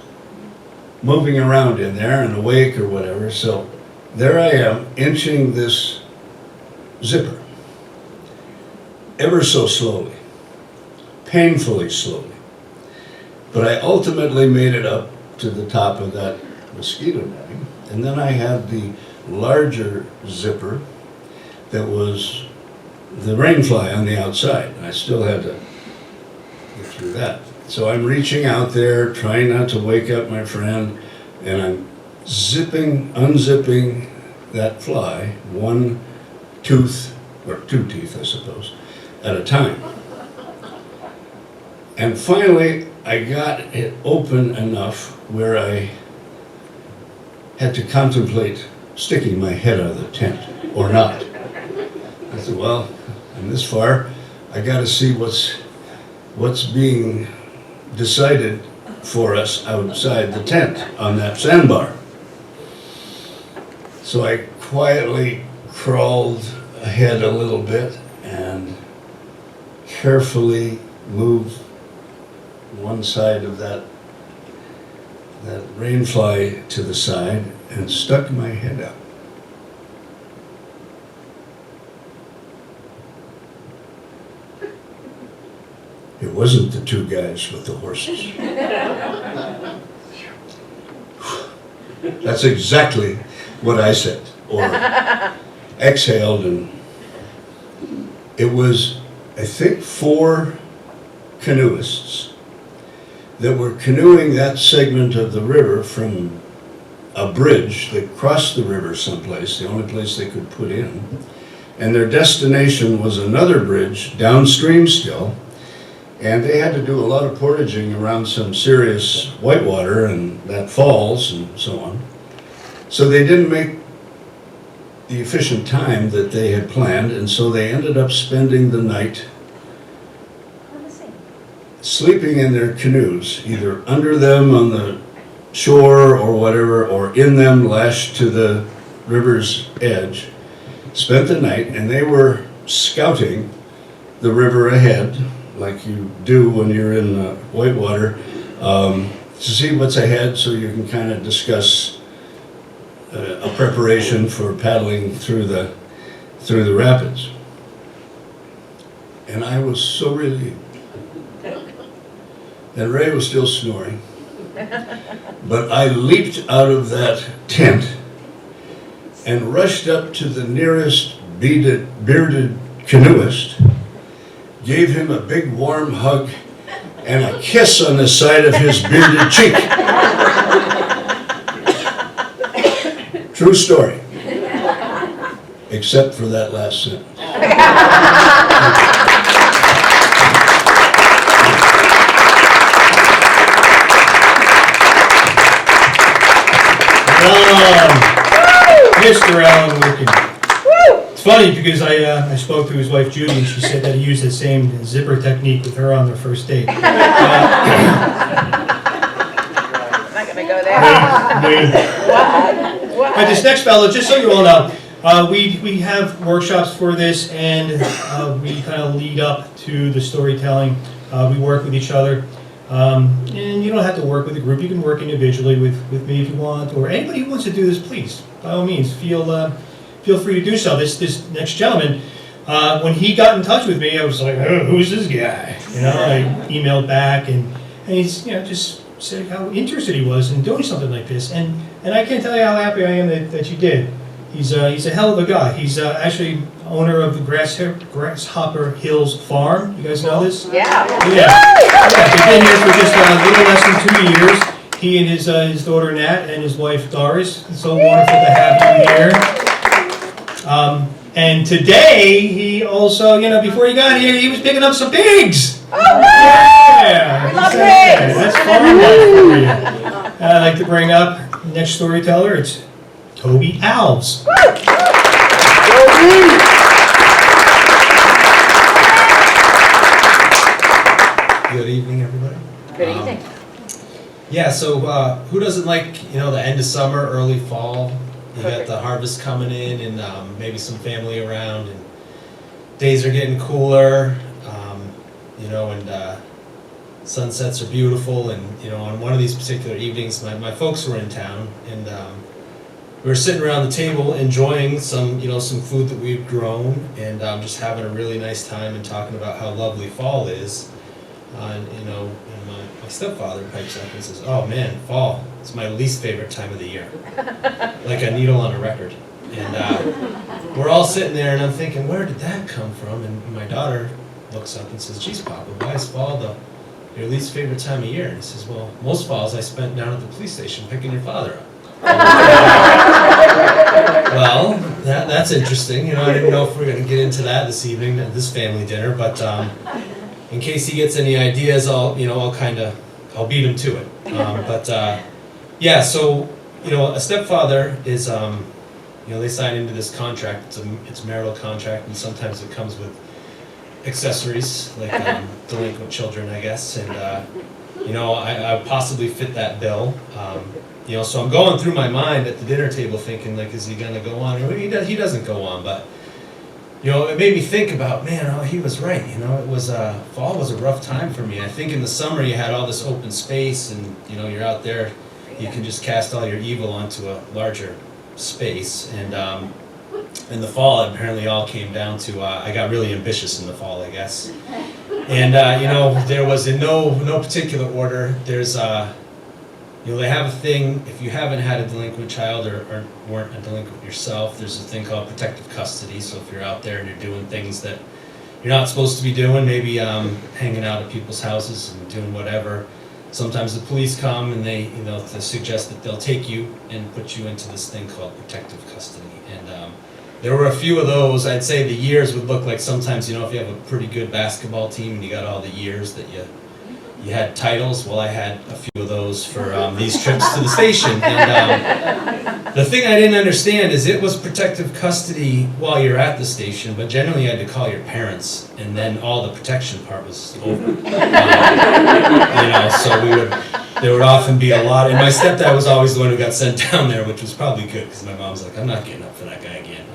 moving around in there and awake or whatever, so there I am, inching this zipper, ever so slowly, painfully slowly. But I ultimately made it up to the top of that mosquito netting, and then I had the larger zipper that was the rainfly on the outside, and I still had to get through that. So I'm reaching out there, trying not to wake up my friend, and I'm unzipping that fly, one tooth, or two teeth I suppose, at a time. And finally, I got it open enough where I had to contemplate sticking my head out of the tent, or not. I said, well, I'm this far, I gotta see what's being decided for us outside the tent on that sandbar. So I quietly crawled ahead a little bit and carefully moved one side of that rainfly to the side and stuck my head out. It wasn't the two guys with the horses. That's exactly what I said, or exhaled, and it was, I think, 4 canoeists that were canoeing that segment of the river from a bridge that crossed the river someplace, the only place they could put in, and their destination was another bridge downstream still. And they had to do a lot of portaging around some serious whitewater and that falls and so on. So they didn't make the efficient time that they had planned, and so they ended up spending the night sleeping in their canoes, either under them on the shore or whatever, or in them lashed to the river's edge. Spent the night, and they were scouting the river ahead, like you do when you're in whitewater, to see what's ahead so you can kind of discuss a preparation for paddling through the rapids. And I was so relieved. And Ray was still snoring. But I leaped out of that tent and rushed up to the nearest bearded canoeist, gave him a big warm hug and a kiss on the side of his bearded cheek. True story. Except for that last sentence. Mr. Alan Wicken. It's funny because I spoke to his wife Judy, and she said that he used the same zipper technique with her on their first date. I'm not going to go there. But this next fellow, just so you all know, we have workshops for this, and we kind of lead up to the storytelling. We work with each other. And you don't have to work with a group. You can work individually with me if you want, or anybody who wants to do this, please, by all means, feel free to do so. This next gentleman, when he got in touch with me, I was like, oh, who's this guy? You know, I emailed back, and he's, just said how interested he was in doing something like this, and I can't tell you how happy I am that you did. He's a hell of a guy. He's actually owner of the Grasshopper Hills Farm. You guys know this? Yeah. He's been here for just a little less than 2 years. He and his daughter Nat and his wife Doris. It's so wonderful to have you here. And today he also, before he got here, he was picking up some pigs. Oh, yeah! We love pigs. That's farm life for you. I'd like to bring up next storyteller. It's Toby Owls. Good evening, everybody. Good evening. Yeah, so who doesn't like, the end of summer, early fall? You got the harvest coming in and maybe some family around and days are getting cooler, and sunsets are beautiful. And, on one of these particular evenings, my folks were in town and we were sitting around the table enjoying some food that we've grown and just having a really nice time and talking about how lovely fall is. And my stepfather pipes up and says, "Oh man, fall, it's my least favorite time of the year." Like a needle on a record. And we're all sitting there and I'm thinking, where did that come from? And my daughter looks up and says, "Geez, Papa, why is fall your least favorite time of year?" And he says, "Well, most falls I spent down at the police station picking your father up." Well, that's interesting. I didn't know if we were going to get into that this evening at this family dinner, but in case he gets any ideas, I'll beat him to it. So a stepfather is, they sign into this contract. It's a marital contract, and sometimes it comes with accessories like delinquent children, I guess. And I possibly fit that bill. So I'm going through my mind at the dinner table thinking, like, is he going to go on? He doesn't go on, but it made me think about, man, he was right. It was fall was a rough time for me. I think in the summer you had all this open space, and you're out there, you can just cast all your evil onto a larger space. And in the fall, it apparently all came down to I got really ambitious in the fall, I guess. And there was in no particular order. There's they have a thing, if you haven't had a delinquent child or weren't a delinquent yourself, there's a thing called protective custody. So if you're out there and you're doing things that you're not supposed to be doing, maybe hanging out at people's houses and doing whatever, sometimes the police come and they suggest that they'll take you and put you into this thing called protective custody. And there were a few of those. I'd say the years would look like sometimes, if you have a pretty good basketball team and you got all the years that you had titles. Well, I had a few of those for these trips to the station. And the thing I didn't understand is it was protective custody while you're at the station, but generally you had to call your parents, and then all the protection part was over. So there would often be a lot, and my stepdad was always the one who got sent down there, which was probably good, because my mom's like, "I'm not getting up for that guy again."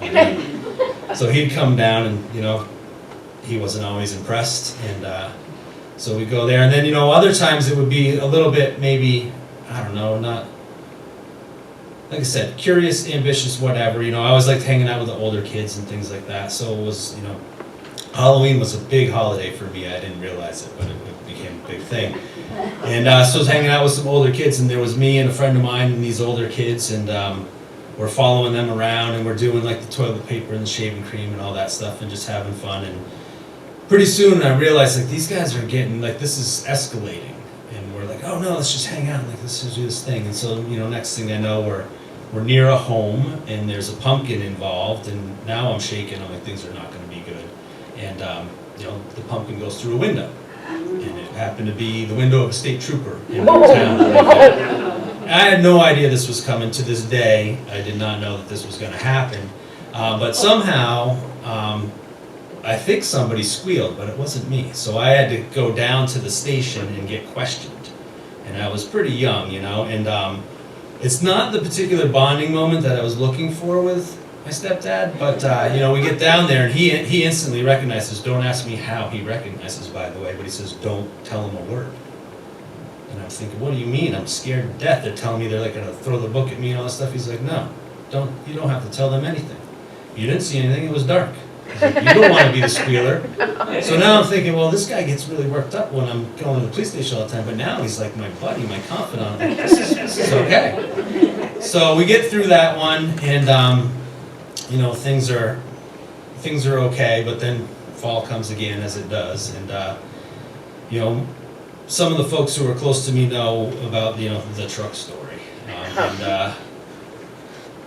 So he'd come down, and he wasn't always impressed, and so we go there, and then other times it would be a little bit maybe, I don't know, not, like I said, curious, ambitious, whatever. I always liked hanging out with the older kids and things like that. So it was, Halloween was a big holiday for me. I didn't realize it, but it became a big thing. And so I was hanging out with some older kids, and there was me and a friend of mine and these older kids, and we're following them around, and we're doing like the toilet paper and the shaving cream and all that stuff, and just having fun. And pretty soon I realized, like, these guys are getting, like, this is escalating, and we're like, oh no, let's just hang out, like, let's just do this thing. And so next thing I know, we're near a home, and there's a pumpkin involved, and now I'm shaking. I'm like, things are not going to be good. And the pumpkin goes through a window, and it happened to be the window of a state trooper in our town. I had no idea this was coming. To this day, I did not know that this was going to happen, but somehow I think somebody squealed, but it wasn't me. So I had to go down to the station and get questioned. And I was pretty young, and it's not the particular bonding moment that I was looking for with my stepdad, but we get down there, and he instantly recognizes. Don't ask me how he recognizes, by the way, but he says, "Don't tell him a word." And I was thinking, what do you mean? I'm scared to death. They're telling me they're like going to throw the book at me and all this stuff. He's like, "No, you don't have to tell them anything. You didn't see anything, it was dark. Like, you don't want to be the squealer." So now I'm thinking, well, this guy gets really worked up when I'm going to the police station all the time, but now he's like my buddy, my confidant. Like, this is okay. So we get through that one, and things are okay, but then fall comes again, as it does, and some of the folks who are close to me know about the truck story, and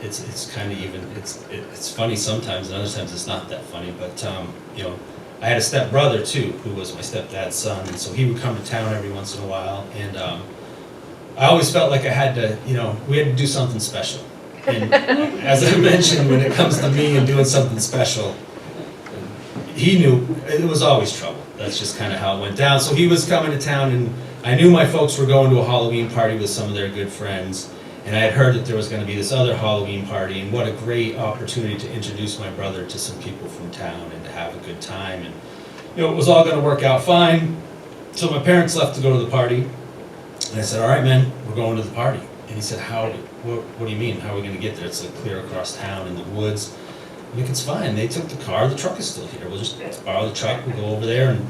it's kind of even, it's funny sometimes, and other times it's not that funny, but I had a step brother too, who was my stepdad's son, and so he would come to town every once in a while, and I always felt like I had to, we had to do something special. And as I mentioned, when it comes to me and doing something special, he knew it was always trouble. That's just kind of how it went down. So he was coming to town, and I knew my folks were going to a Halloween party with some of their good friends. And I had heard that there was going to be this other Halloween party, and what a great opportunity to introduce my brother to some people from town and to have a good time. And it was all going to work out fine. So my parents left to go to the party, and I said, "All right, man, we're going to the party." And he said, what do you mean? How are we going to get there? It's like clear across town in the woods. I'm like, it's fine. They took the car. The truck is still here. We'll just borrow the truck. We'll go over there and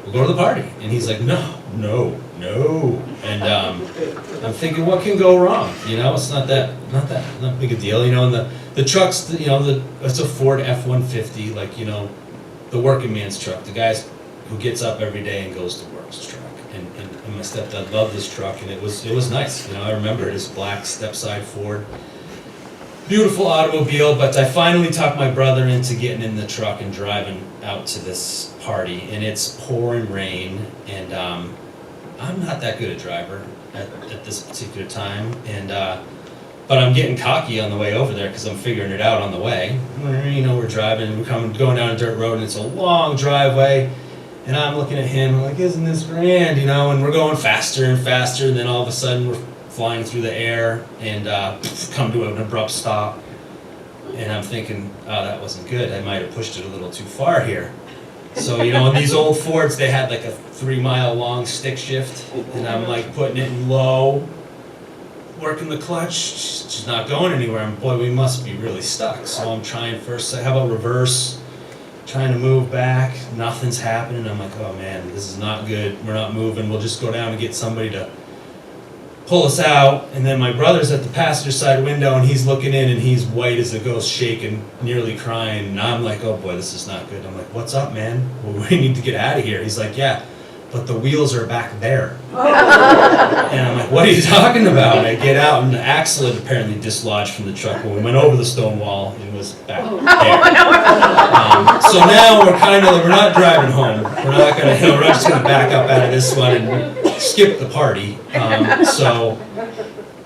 we'll go to the party. And he's like, no. And I'm thinking, what can go wrong? It's not big a deal. And the trucks, it's a Ford F-150, like, the working man's truck. The guys who gets up every day and goes to work's truck. And my stepdad loved this truck, and it was nice. I remember it as black step-side Ford. Beautiful automobile, but I finally talked my brother into getting in the truck and driving out to this party, and it's pouring rain, and I'm not that good a driver at this particular time, but I'm getting cocky on the way over there because I'm figuring it out on the way. We're driving, we're going down a dirt road, and it's a long driveway, and I'm looking at him, I'm like, isn't this grand, and we're going faster and faster, and then all of a sudden we're flying through the air and come to an abrupt stop. And I'm thinking, oh, that wasn't good. I might have pushed it a little too far here. So, in these old Fords, they had like a 3-mile long stick shift, and I'm like putting it in low, working the clutch, she's not going anywhere, and boy, we must be really stuck. So I'm trying first, how about reverse? Trying to move back, nothing's happening. I'm like, oh man, this is not good. We're not moving. We'll just go down and get somebody to pull us out. And then my brother's at the passenger side window, and he's looking in, and he's white as a ghost, shaking, nearly crying. And I'm like, oh boy, this is not good. I'm like, what's up, man? Well, we need to get out of here. He's like, yeah, but the wheels are back there. And I'm like, what are you talking about? And I get out, and the axle had apparently dislodged from the truck. When we went over the stone wall, it was back there. So now we're not driving home. We're not gonna, we're just gonna back up out of this one and skip the party. So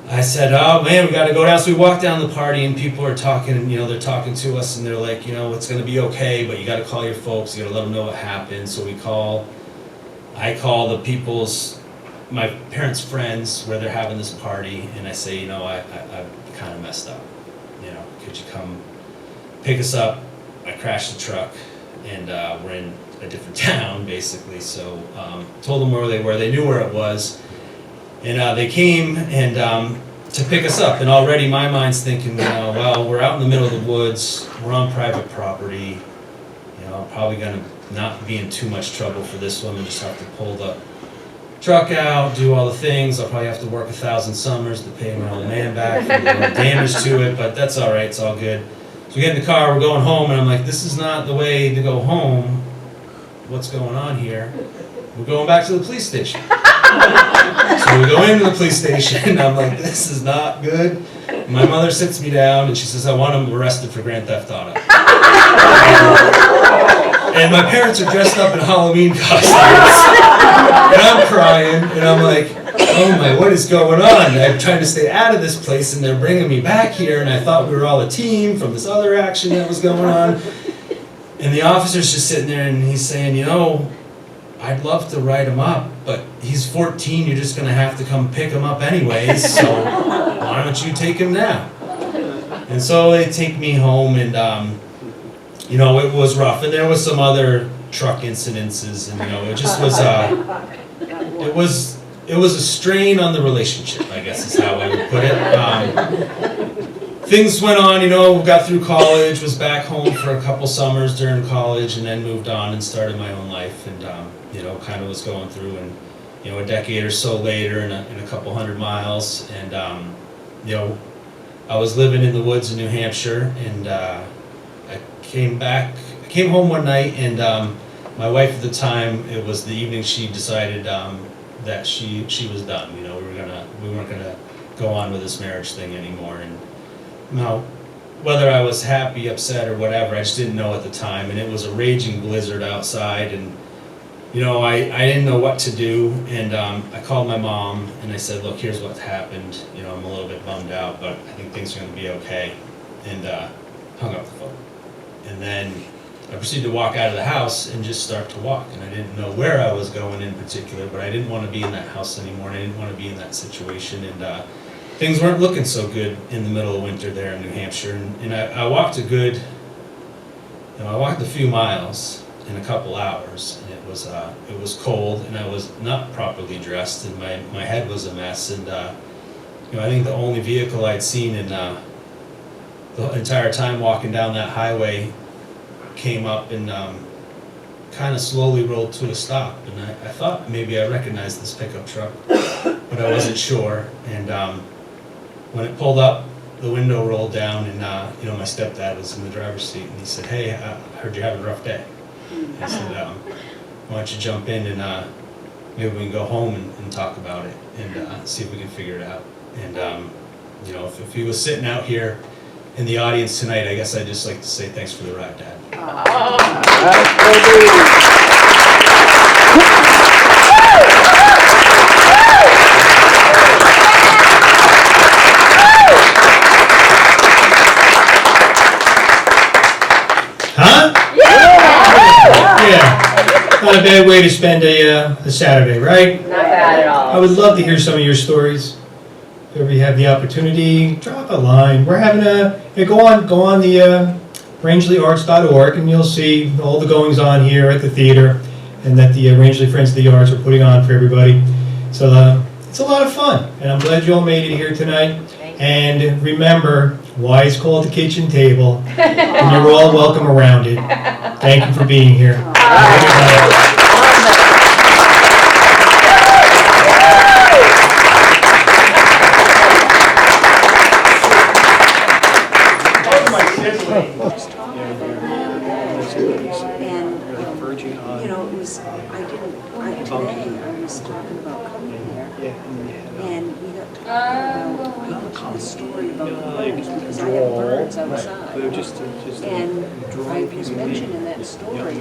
I said, oh man, we gotta go down. So we walk down the party, and people are talking, and they're talking to us, and they're like, it's gonna be okay, but you gotta call your folks, you gotta let them know what happened. So I call my parents' friends where they're having this party, and I say, I kind of messed up. Could you come pick us up? I crashed the truck, and we're in a different town, basically. So told them where they were. They knew where it was, and they came and to pick us up. And already my mind's thinking, well, we're out in the middle of the woods. We're on private property. I'm probably gonna not be in too much trouble for this one. We'll just have to pull the truck out, do all the things. I'll probably have to work 1,000 summers to pay my old man back for the damage to it, but that's all right. It's all good. So we get in the car, we're going home, and I'm like, this is not the way to go home. What's going on here? We're going back to the police station. So we go into the police station, and I'm like, this is not good. My mother sits me down, and she says, I want him arrested for grand theft auto. And my parents are dressed up in Halloween costumes. And I'm crying, and I'm like, oh my, what is going on? I'm trying to stay out of this place, and they're bringing me back here, and I thought we were all a team from this other action that was going on. And the officer's just sitting there, and he's saying, I'd love to write him up, but he's 14, you're just going to have to come pick him up anyways, so why don't you take him now? And so they take me home, and it was rough, and there was some other truck incidences, and it just was it was a strain on the relationship, I guess is how I would put it. Things went on, got through college, was back home for a couple summers during college, and then moved on and started my own life, and kind of was going through, and a decade or so later, in a couple 100 miles, and I was living in the woods in New Hampshire, and I came home one night, and my wife at the time, it was the evening she decided that she was done. We weren't gonna go on with this marriage thing anymore. And now, whether I was happy, upset, or whatever, I just didn't know at the time. And it was a raging blizzard outside, and I didn't know what to do. And I called my mom, and I said, look, here's what happened. I'm a little bit bummed out, but I think things are gonna be okay. And hung up the phone. And then I proceeded to walk out of the house and just start to walk. And I didn't know where I was going in particular, but I didn't want to be in that house anymore, and I didn't want to be in that situation. And things weren't looking so good in the middle of winter there in New Hampshire. And I walked I walked a few miles in a couple hours, and it was cold, and I was not properly dressed, and my head was a mess. And I think the only vehicle I'd seen in the entire time walking down that highway came up and kind of slowly rolled to a stop. And I thought maybe I recognized this pickup truck, but I wasn't sure. And when it pulled up, the window rolled down, and my stepdad was in the driver's seat, and he said, "Hey, I heard you're having a rough day." I said, "Why don't you jump in and maybe we can go home and talk about it and see if we can figure it out." And if he was sitting out here in the audience tonight, I guess I'd just like to say thanks for the ride, Dad. Huh? Yeah. Not a bad way to spend a Saturday, right? Not bad at all. I would love to hear some of your stories. If ever you have the opportunity, drop a line. We're having go on the rangeleyarts.org, and you'll see all the goings on here at the theater, and that the Rangeley Friends of the Arts are putting on for everybody. So it's a lot of fun, and I'm glad you all made it here tonight. And remember why it's called the kitchen table, and you're all welcome around it. Thank you for being here. Today I was talking about coming here, and we got talking about the story about the birds, because I have birds outside. And I was mentioning that story,